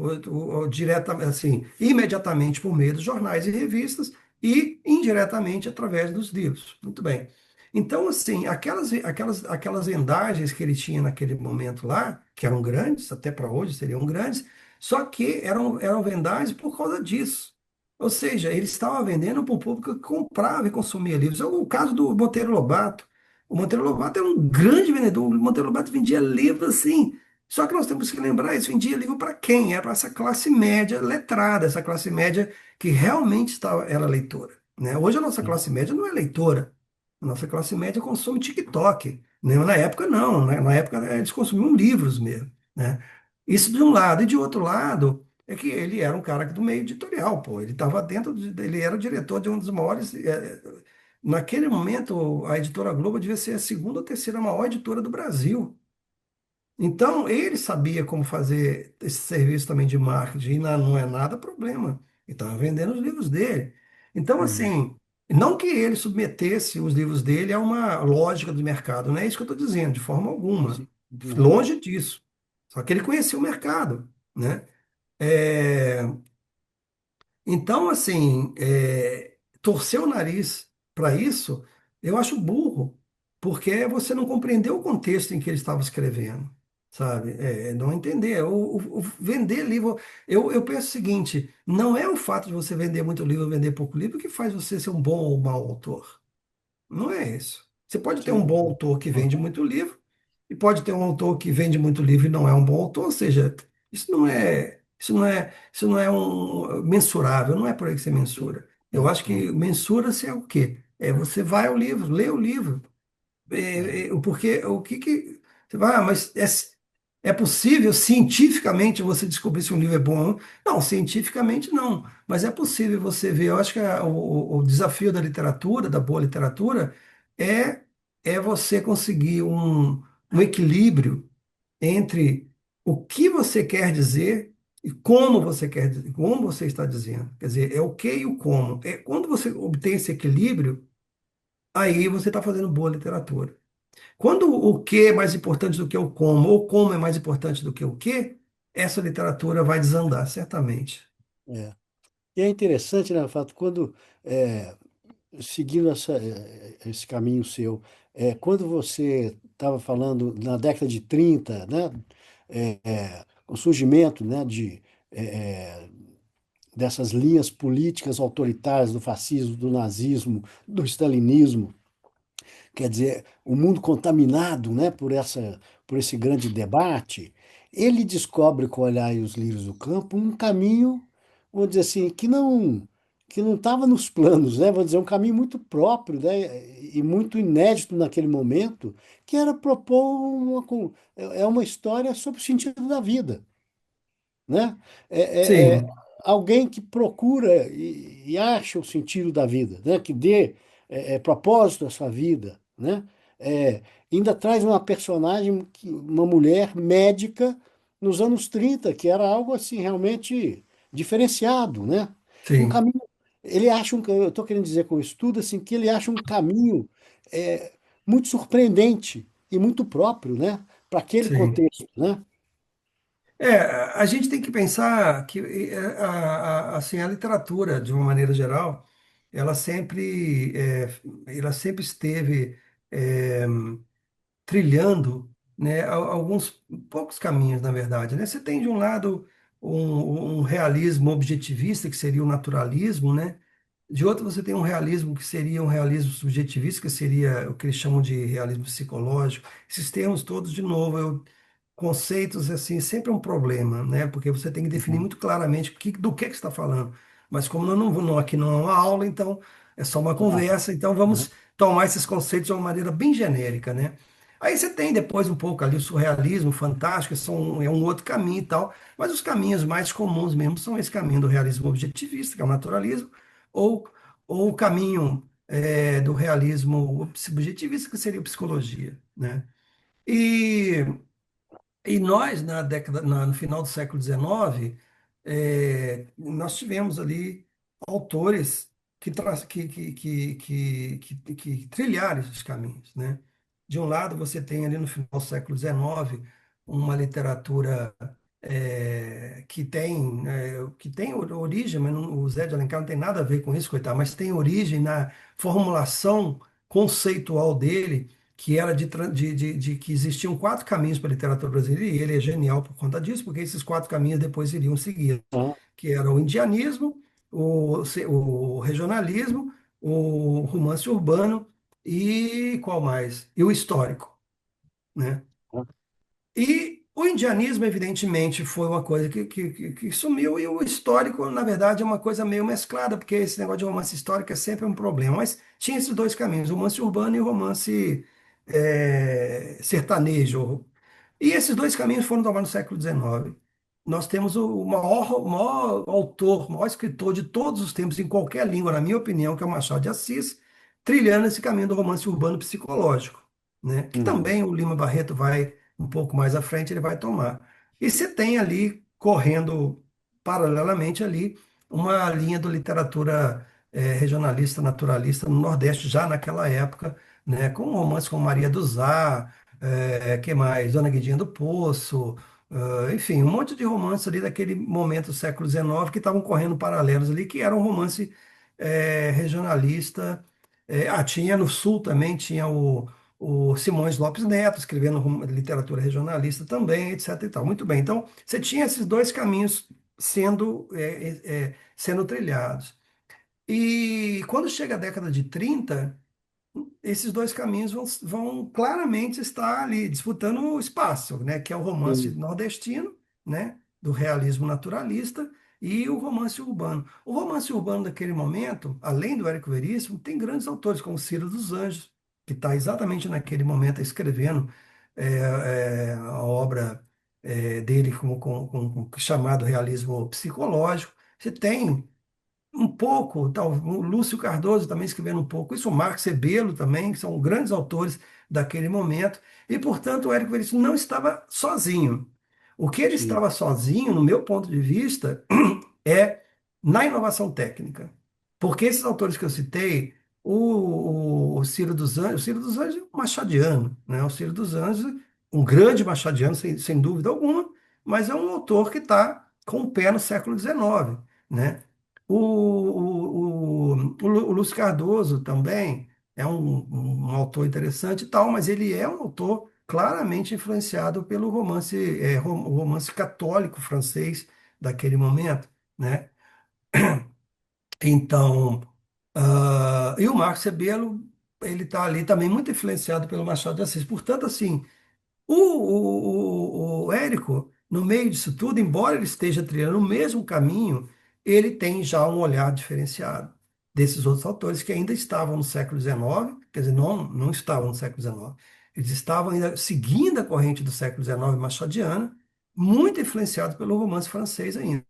assim, imediatamente por meio dos jornais e revistas e indiretamente através dos livros. Muito bem. Então, assim, aquelas vendagens que ele tinha naquele momento lá, que eram grandes, até para hoje seriam grandes, só que eram vendagens por causa disso. Ou seja, ele estava vendendo para o público que comprava e consumia livros. É o caso do Monteiro Lobato. O Monteiro Lobato era um grande vendedor. O Monteiro Lobato vendia livros assim. Só que nós temos que lembrar isso, vendia livro para quem? Era para essa classe média letrada, essa classe média que realmente estava, era leitora, né? Hoje a nossa classe média não é leitora. A nossa classe média consome TikTok, né? Na época não, né? Na época eles consumiam livros mesmo, né? Isso de um lado. E de outro lado, é que ele era um cara do meio editorial, pô. Ele estava dentro, ele era o diretor de um dos maiores. Naquele momento, a editora Globo devia ser a segunda ou terceira maior editora do Brasil. Então, ele sabia como fazer esse serviço também de marketing, e não é nada problema. Ele estava vendendo os livros dele. Então, Uhum. assim, não que ele submetesse os livros dele a uma lógica do mercado, não é isso que eu estou dizendo, de forma alguma. Sim. Uhum. Longe disso. Só que ele conhecia o mercado, né? É, então, assim, torcer o nariz para isso, eu acho burro, porque você não compreendeu o contexto em que ele estava escrevendo, sabe? Não entender. O vender livro. Eu penso o seguinte: não é o fato de você vender muito livro ou vender pouco livro que faz você ser um bom ou mau autor. Não é isso. Você pode ter um Sim. bom autor que vende Uhum. muito livro, e pode ter um autor que vende muito livro e não é um bom autor, ou seja, isso não é mensurável, não é por aí que você mensura. Eu É, acho que mensura-se é o quê? É você vai ao livro, lê o livro. é, Porque o que que você vai, mas é possível cientificamente você descobrir se um livro é bom ou não? Não, cientificamente não, mas é possível você ver. Eu acho que o desafio da literatura, da boa literatura, é você conseguir um equilíbrio entre o que você quer dizer e como você quer dizer, como você está dizendo. Quer dizer, é o que e o como. Quando você obtém esse equilíbrio, aí você está fazendo boa literatura. Quando o que é mais importante do que o como, ou como é mais importante do que o que, essa literatura vai desandar, certamente. é. E é interessante, né, Fato, quando, seguindo esse caminho seu, quando você estava falando na década de 30, né, o surgimento, né, dessas linhas políticas autoritárias do fascismo, do nazismo, do stalinismo, quer dizer, o mundo contaminado, né, por esse grande debate, ele descobre com o Olhar e os Lírios do Campo um caminho, vou dizer assim, que não estava nos planos, né? Vou dizer, um caminho muito próprio, né? E muito inédito naquele momento, que era propor uma história sobre o sentido da vida, né? É Sim, alguém que procura e acha o sentido da vida, né? Que dê propósito à sua vida, né? É, ainda traz uma personagem, uma mulher médica nos anos 30 que era algo assim realmente diferenciado, né? Um sim, caminho, ele acha eu estou querendo dizer com isso tudo assim que ele acha um caminho é, muito surpreendente e muito próprio, né? Para aquele sim. contexto, né? A gente tem que pensar que assim, a literatura, de uma maneira geral, ela sempre, ela sempre esteve é, trilhando, né, alguns poucos caminhos, na verdade, né? Você tem de um lado um realismo objetivista, que seria o naturalismo, né? De outro você tem um realismo que seria um realismo subjetivista, que seria o que eles chamam de realismo psicológico. Esses termos todos, de novo, conceitos assim, sempre é um problema, né? Porque você tem que definir Uhum. muito claramente do que você está falando. Mas como aqui não é uma aula, então é só uma Ah, conversa, então uhum. vamos tomar esses conceitos de uma maneira bem genérica, né? Aí você tem depois um pouco ali o surrealismo, o fantástico, é um outro caminho e tal, mas os caminhos mais comuns mesmo são esse caminho do realismo objetivista, que é o naturalismo, ou, ou o caminho do realismo subjetivista, que seria a psicologia, né? E nós, no final do século XIX, nós tivemos ali autores que trilharam esses caminhos, né? De um lado, você tem ali no final do século XIX uma literatura que tem origem, mas o Zé de Alencar não tem nada a ver com isso, coitado, mas tem origem na formulação conceitual dele, que era de que existiam quatro caminhos para a literatura brasileira, e ele é genial por conta disso, porque esses quatro caminhos depois iriam seguir, Ah, que era o indianismo, o regionalismo, o romance urbano e qual mais? E o histórico, né? E o indianismo, evidentemente, foi uma coisa que sumiu, e o histórico, na verdade, é uma coisa meio mesclada, porque esse negócio de romance histórico é sempre um problema. Mas tinha esses dois caminhos, o romance urbano e o romance sertanejo. E esses dois caminhos foram tomados no século XIX. Nós temos o maior autor, o maior escritor de todos os tempos, em qualquer língua, na minha opinião, que é o Machado de Assis, trilhando esse caminho do romance urbano psicológico, né? Que Uhum. também o Lima Barreto vai um pouco mais à frente, ele vai tomar. E você tem ali, correndo paralelamente ali, uma linha de literatura regionalista, naturalista no Nordeste, já naquela época, né? Com romances como Maria do Zá, que mais? Dona Guidinha do Poço, enfim, um monte de romances ali daquele momento do século XIX que estavam correndo paralelos ali, que era um romance regionalista. Tinha no Sul também, tinha o Simões Lopes Neto, escrevendo literatura regionalista também, etc. e tal. Muito bem. Então, você tinha esses dois caminhos sendo trilhados. E quando chega a década de 30 esses dois caminhos vão claramente estar ali disputando o espaço, né? Que é o romance Sim, nordestino, né? Do realismo naturalista e o romance urbano. O romance urbano daquele momento, além do Érico Veríssimo, tem grandes autores como Ciro dos Anjos, que está exatamente naquele momento escrevendo a obra dele chamado realismo psicológico. Você tem um pouco, o Lúcio Cardoso também escrevendo um pouco, isso o Marx Rebelo também, que são grandes autores daquele momento, e, portanto, o Érico Veríssimo não estava sozinho. O que ele sim. estava sozinho, no meu ponto de vista, é na inovação técnica. Porque esses autores que eu citei, o Ciro dos Anjos é um machadiano, né? O Ciro dos Anjos, um grande machadiano, sem dúvida alguma, mas é um autor que está com o pé no século XIX, né? O Lúcio Cardoso também é um autor interessante e tal, mas ele é um autor claramente influenciado pelo o romance católico francês daquele momento, né? Então, e o Marcos Rebelo, ele está ali também muito influenciado pelo Machado de Assis. Portanto, assim, o Érico, no meio disso tudo, embora ele esteja trilhando o mesmo caminho, ele tem já um olhar diferenciado desses outros autores que ainda estavam no século XIX, quer dizer, não estavam no século XIX, eles estavam ainda seguindo a corrente do século XIX machadiana, muito influenciados pelo romance francês ainda,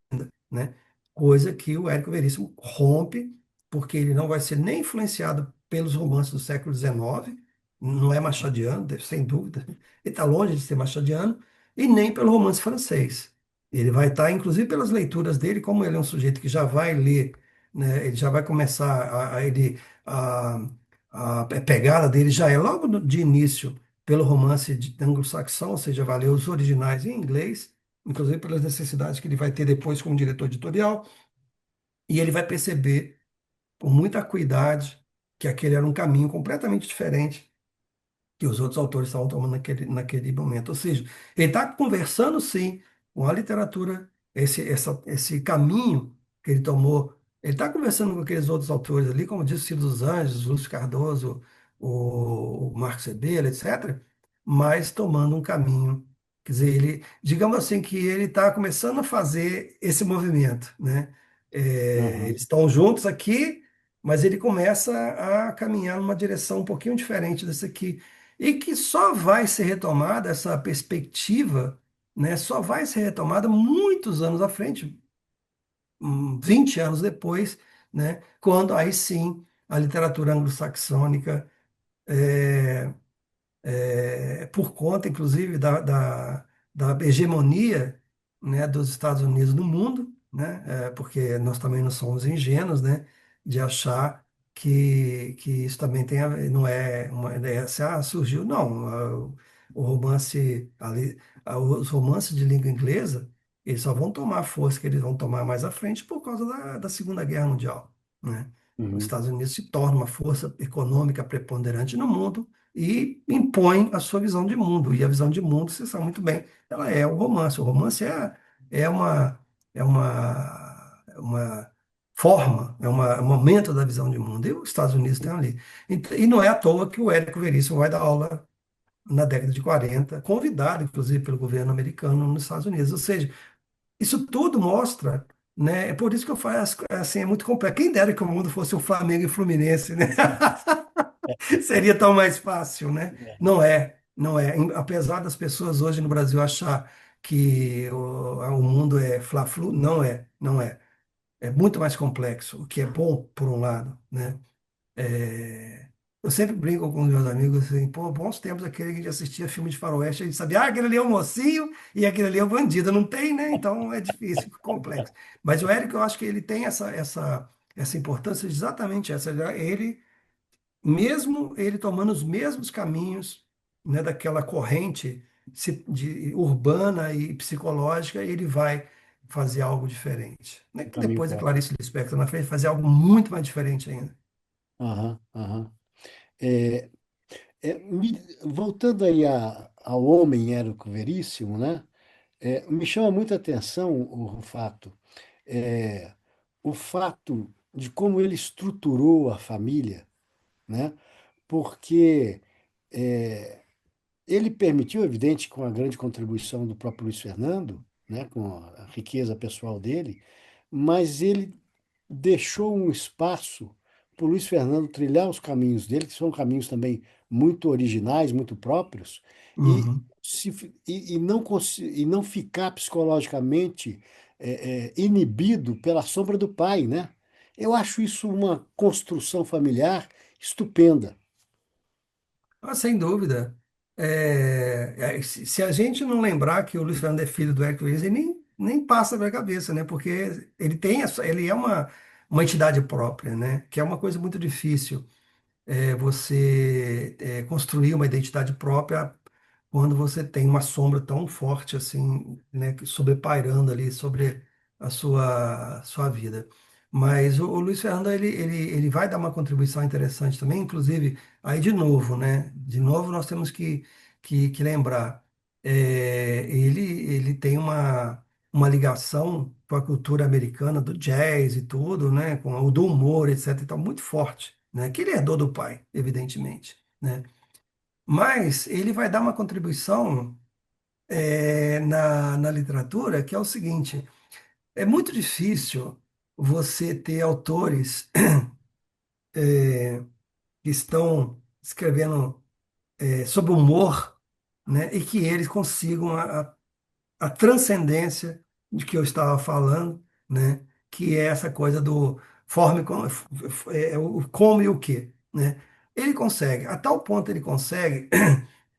né? Coisa que o Érico Veríssimo rompe, porque ele não vai ser nem influenciado pelos romances do século XIX, não é machadiano, sem dúvida, ele está longe de ser machadiano, e nem pelo romance francês. Ele vai estar, inclusive pelas leituras dele, como ele é um sujeito que já vai ler, né, ele já vai começar a pegada dele já é logo de início pelo romance anglo-saxão, ou seja, vai ler os originais em inglês, inclusive pelas necessidades que ele vai ter depois como diretor editorial, e ele vai perceber com muita acuidade que aquele era um caminho completamente diferente que os outros autores estavam tomando naquele momento. Ou seja, ele está conversando, sim, com a literatura, esse caminho que ele tomou. Ele está conversando com aqueles outros autores ali, como disse Ciro dos Anjos, Lúcio Cardoso, o Marcos Rebelo, etc., mas tomando um caminho. Quer dizer, digamos assim, que ele está começando a fazer esse movimento, né? Aham. Eles estão juntos aqui, mas ele começa a caminhar numa direção um pouquinho diferente dessa aqui e que só vai ser retomada essa perspectiva, né, só vai ser retomada muitos anos à frente, 20 anos depois, né, quando aí sim a literatura anglo-saxônica é, por conta, inclusive, da hegemonia, né, dos Estados Unidos no mundo, né, porque nós também não somos ingênuos, né, de achar que isso também tem a ver, não é uma ideia assim, surgiu, não, o romance, os romances de língua inglesa, eles só vão tomar força que eles vão tomar mais à frente por causa da Segunda Guerra Mundial, né? Os Uhum. Estados Unidos se tornam uma força econômica preponderante no mundo, e impõe a sua visão de mundo. E a visão de mundo, você sabe muito bem, ela é o romance. O romance é uma forma, um momento da visão de mundo. E os Estados Unidos estão ali. E não é à toa que o Érico Veríssimo vai dar aula na década de 40, convidado, inclusive, pelo governo americano nos Estados Unidos. Ou seja, isso tudo mostra, né? É por isso que eu faço, assim, é muito complexo. Quem dera que o mundo fosse o Flamengo e Fluminense, né? Seria tão mais fácil, né? É, Não é, não é. Apesar das pessoas hoje no Brasil achar que o mundo é fla-flu, não é, não é. É muito mais complexo, o que é bom por um lado, né? É, eu sempre brinco com os meus amigos assim, pô, bons tempos aquele que a gente assistia filme de faroeste, a gente sabia, aquele ali é o mocinho e aquele ali é o bandido. Não tem, né? Então é difícil, complexo. Mas o Érico, eu acho que ele tem essa importância exatamente essa. Ele, mesmo ele tomando os mesmos caminhos, né, daquela corrente urbana e psicológica, ele vai fazer algo diferente. Né? um Que caminho depois a próprio. Clarice Lispector na frente fazer algo muito mais diferente ainda. Aham, aham. É, voltando aí ao homem Érico Veríssimo, né? Me chama muita atenção é, o fato de como ele estruturou a família, né? Porque é, ele permitiu, evidente, com a grande contribuição do próprio Luiz Fernando, né? Com a riqueza pessoal dele, mas ele deixou um espaço para o Luiz Fernando trilhar os caminhos dele, que são caminhos também muito originais, muito próprios, e, Uhum. e não ficar psicologicamente inibido pela sombra do pai, né? Eu acho isso uma construção familiar estupenda. Ah, sem dúvida. Se a gente não lembrar que o Luiz Fernando é filho do Hélio Luiz, ele nem passa pela cabeça, né? Porque ele é uma entidade própria, né? Que é uma coisa muito difícil. Você construir uma identidade própria quando você tem uma sombra tão forte assim, né, que sobrepairando ali sobre a sua vida. Mas o Luiz Fernando ele vai dar uma contribuição interessante também, inclusive aí de novo, né? De novo nós temos que lembrar, ele tem uma ligação com a cultura americana do jazz e tudo, né? Com o do humor, etc. E tal, muito forte, né? Que ele herdou do pai, evidentemente, né? Mas ele vai dar uma contribuição na literatura que é o seguinte: é muito difícil você ter autores que estão escrevendo sobre humor, né? E que eles consigam a transcendência de que eu estava falando, né? Que é essa coisa do forme o como e o que, né? Ele consegue, a tal ponto ele consegue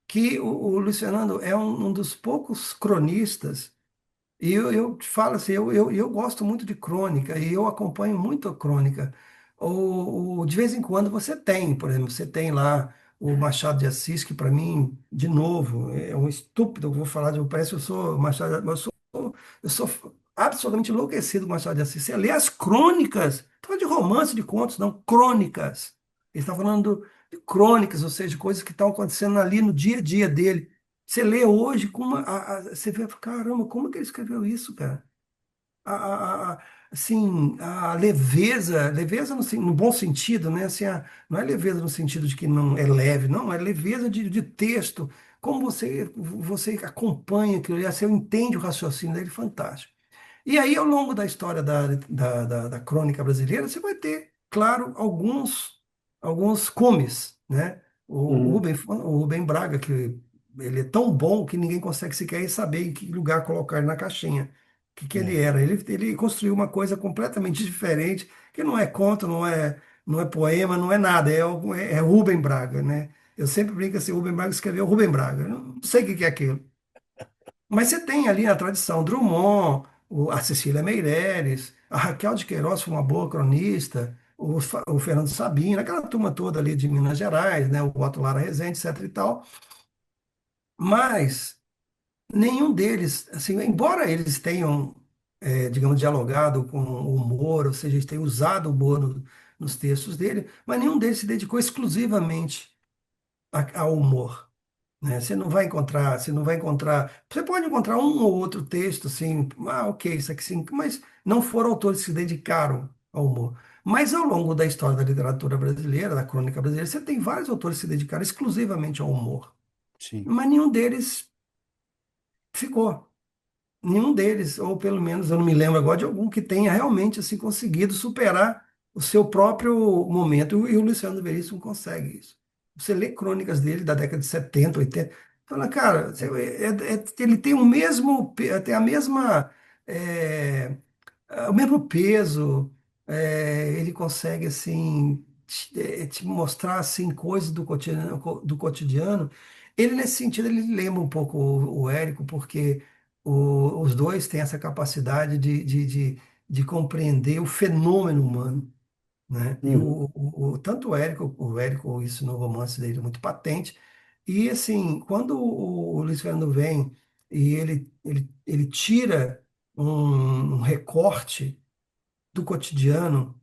que o Luiz Fernando é um dos poucos cronistas, e eu te falo assim, eu gosto muito de crônica, e eu acompanho muito a crônica. De vez em quando você tem, por exemplo, você tem lá o Machado de Assis, que para mim, de novo, é um estúpido, eu vou falar, parece que eu sou Machado, mas eu sou absolutamente enlouquecido com Machado de Assis. Você lê as crônicas, não estou falando de romance, de contos, não, crônicas. Ele está falando de crônicas, ou seja, coisas que estão acontecendo ali no dia a dia dele. Você lê hoje, você vê, caramba, como que ele escreveu isso, cara? Assim, a leveza no bom sentido, né? Assim, não é leveza no sentido de que não é leve, não, é leveza de texto. Como você acompanha aquilo ali, você entende o raciocínio dele, fantástico. E aí, ao longo da história da crônica brasileira, você vai ter, claro, alguns cumes, né? Uhum. O Rubem Braga, que ele é tão bom que ninguém consegue sequer saber em que lugar colocar ele na caixinha. O que ele É. era? Ele construiu uma coisa completamente diferente, que não é conto, não é poema, não é nada, é Rubem Braga, né? Eu sempre brinco assim, Rubem Braga escreveu Rubem Braga. Eu não sei o que que é aquilo. Mas você tem ali a tradição Drummond, a Cecília Meirelles, a Raquel de Queiroz foi uma boa cronista, o Fernando Sabino, aquela turma toda ali de Minas Gerais, né, o Otto Lara Rezende, etc e tal. Mas nenhum deles, assim, embora eles tenham, digamos, dialogado com o humor, ou seja, eles tenham usado o humor nos textos dele, mas nenhum deles se dedicou exclusivamente ao humor, né? Você pode encontrar um ou outro texto assim, ok, isso aqui sim, mas não foram autores que se dedicaram ao humor. Mas ao longo da história da literatura brasileira, da crônica brasileira, você tem vários autores que se dedicaram exclusivamente ao humor. Sim. Mas nenhum deles ficou. Nenhum deles, ou pelo menos eu não me lembro agora de algum que tenha realmente assim conseguido superar o seu próprio momento. E o Luciano Veríssimo consegue isso. Você lê crônicas dele da década de 70, 80, fala, cara, ele tem o mesmo, tem a mesma, é, o mesmo peso, ele consegue assim te mostrar assim coisas do cotidiano. Ele nesse sentido ele lembra um pouco o Érico, porque os dois têm essa capacidade de compreender o fenômeno humano, né? E Uhum. tanto o Érico, isso no romance dele é muito patente. E assim, quando o Luiz Fernando vem e ele tira um recorte do cotidiano,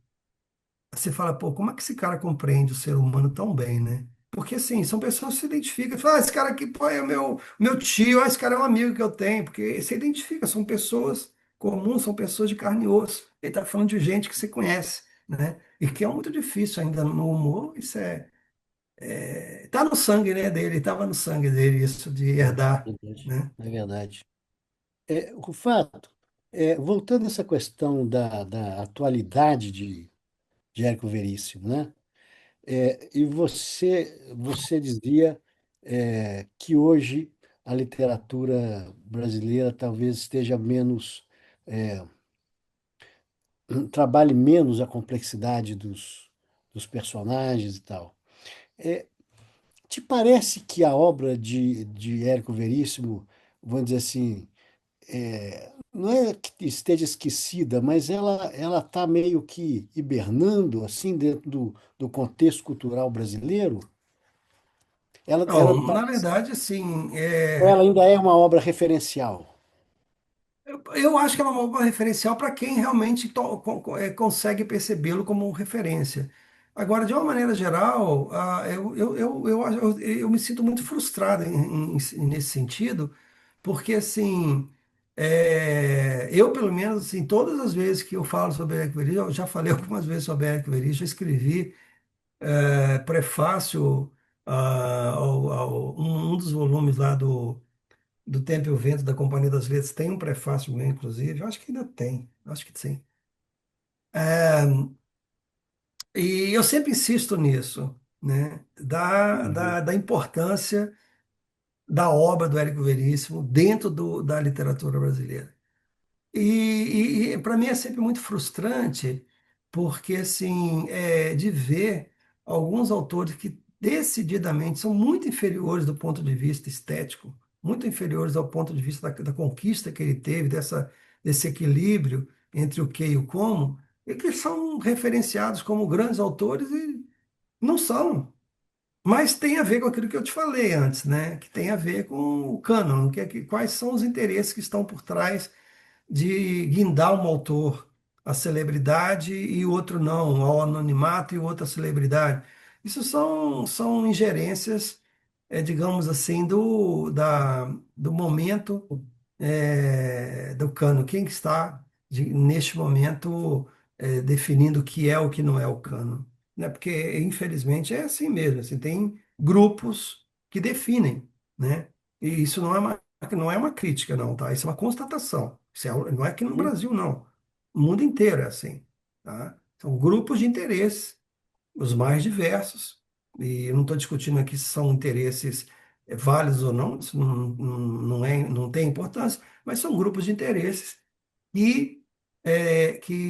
você fala, pô, como é que esse cara compreende o ser humano tão bem, né? Porque assim, são pessoas que se identificam, fala, ah, esse cara aqui, pô, é meu tio, ah, esse cara é um amigo que eu tenho, porque se identifica, são pessoas comuns, são pessoas de carne e osso. Ele tá falando de gente que você conhece, né? E que é muito difícil ainda no humor, isso tá no sangue, né, dele, estava no sangue dele isso de herdar, Verdade. né? É verdade. O fato, voltando a essa questão da atualidade de Érico Veríssimo, né? E você dizia que hoje a literatura brasileira talvez esteja menos, é, trabalhe menos a complexidade dos personagens e tal. É, Te parece que a obra de Érico Veríssimo, vamos dizer assim, não é que esteja esquecida, mas ela está meio que hibernando assim dentro do contexto cultural brasileiro? Ela Não, na parece, verdade, assim, ou ela ainda é uma obra referencial? eu acho que ela é uma obra referencial para quem realmente consegue percebê-lo como referência. Agora, de uma maneira geral, eu me sinto muito frustrado nesse sentido, porque, assim, eu, pelo menos, assim, todas as vezes que eu falo sobre Érico Veríssimo, eu já falei algumas vezes sobre Érico Veríssimo, já escrevi prefácio um dos volumes lá do Tempo e o Vento, da Companhia das Letras, tem um prefácio meu, inclusive. Eu acho que ainda tem, acho que sim. E eu sempre insisto nisso, né? Uhum. Da importância da obra do Érico Veríssimo dentro da literatura brasileira. E para mim é sempre muito frustrante, porque assim, de ver alguns autores que decididamente são muito inferiores do ponto de vista estético, muito inferiores ao ponto de vista da conquista que ele teve, desse equilíbrio entre o que e o como, e que são referenciados como grandes autores e não são. Mas tem a ver com aquilo que eu te falei antes, né? Que tem a ver com o cânon, quais são os interesses que estão por trás de guindar um autor à celebridade e o outro não, ao anonimato e o outro à celebridade. Isso são ingerências, digamos assim, do momento do cano. Quem que está, neste momento, definindo o que é o que não é o cano? Né? Porque, infelizmente, é assim mesmo. Assim, tem grupos que definem, né? E isso não é uma crítica, não, tá? Isso é uma constatação. Não é aqui no Brasil, não. O mundo inteiro é assim, tá? São grupos de interesses, os mais diversos, e eu não estou discutindo aqui se são interesses válidos ou não, isso não tem importância, mas são grupos de interesses que,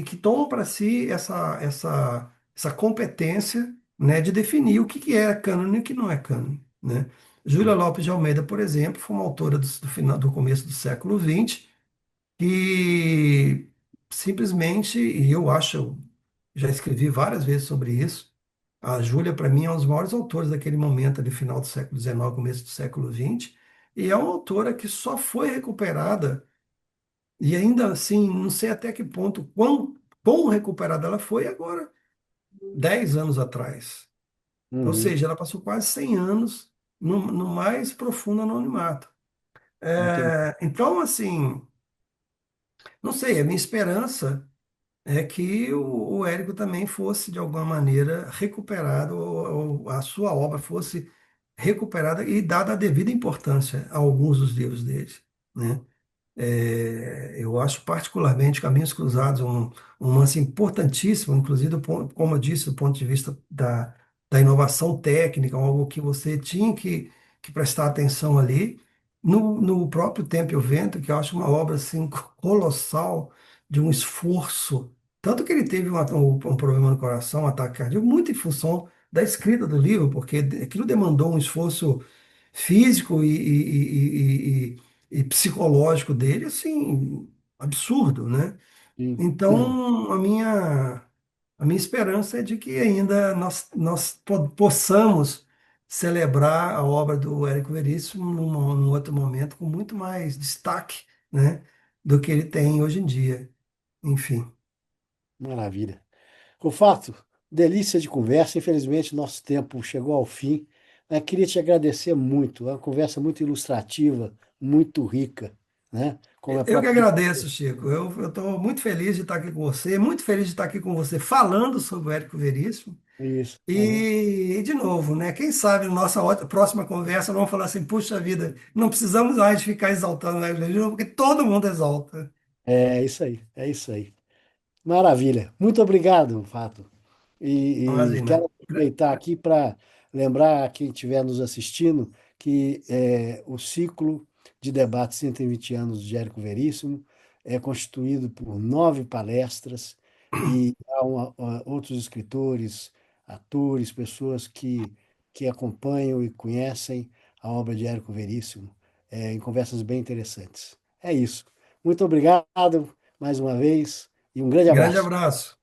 que tomam para si essa competência, né, de definir o que é cânone e o que não é cânone, né? Júlia Lopes de Almeida, por exemplo, foi uma autora do final, do começo do século XX, que simplesmente, e eu acho, já escrevi várias vezes sobre isso, a Júlia, para mim, é um dos maiores autores daquele momento, ali, final do século XIX, começo do século XX, e é uma autora que só foi recuperada, e ainda assim, não sei até que ponto, quão recuperada ela foi agora, 10 anos atrás. Ou Uhum. seja, ela passou quase 100 anos no mais profundo anonimato. Entendi. Então, assim, não sei, a minha esperança. é que o Érico também fosse, de alguma maneira, recuperado, ou a sua obra fosse recuperada e dada a devida importância a alguns dos livros dele, né? Eu acho particularmente Caminhos Cruzados um lance importantíssimo, inclusive, como eu disse, do ponto de vista da inovação técnica, algo que você tinha que prestar atenção ali. No próprio Tempo e o Vento, que eu acho uma obra assim, colossal, de um esforço. Tanto que ele teve um problema no coração, um ataque cardíaco, muito em função da escrita do livro, porque aquilo demandou um esforço físico e psicológico dele, assim, absurdo, né? Sim. Então, a minha esperança é de que ainda nós possamos celebrar a obra do Érico Veríssimo num outro momento, com muito mais destaque, né, do que ele tem hoje em dia. Enfim. Maravilha. Rufato, delícia de conversa. Infelizmente, nosso tempo chegou ao fim. Queria te agradecer muito. É uma conversa muito ilustrativa, muito rica, né? Como a Eu que própria. agradeço, Chico. Eu estou muito feliz de estar aqui com você, muito feliz de estar aqui com você falando sobre o Érico Veríssimo. Isso. Aham. De novo, né? Quem sabe na nossa próxima conversa vamos falar assim, puxa vida, não precisamos mais de ficar exaltando o Érico Veríssimo, porque todo mundo exalta. É isso aí, é isso aí. Maravilha. Muito obrigado, Fato. E Imagina. quero aproveitar aqui para lembrar a quem estiver nos assistindo que o ciclo de debates 120 anos de Érico Veríssimo é constituído por 9 palestras e há outros escritores, atores, pessoas que acompanham e conhecem a obra de Érico Veríssimo em conversas bem interessantes. É isso. Muito obrigado mais uma vez e um grande Grande abraço. abraço.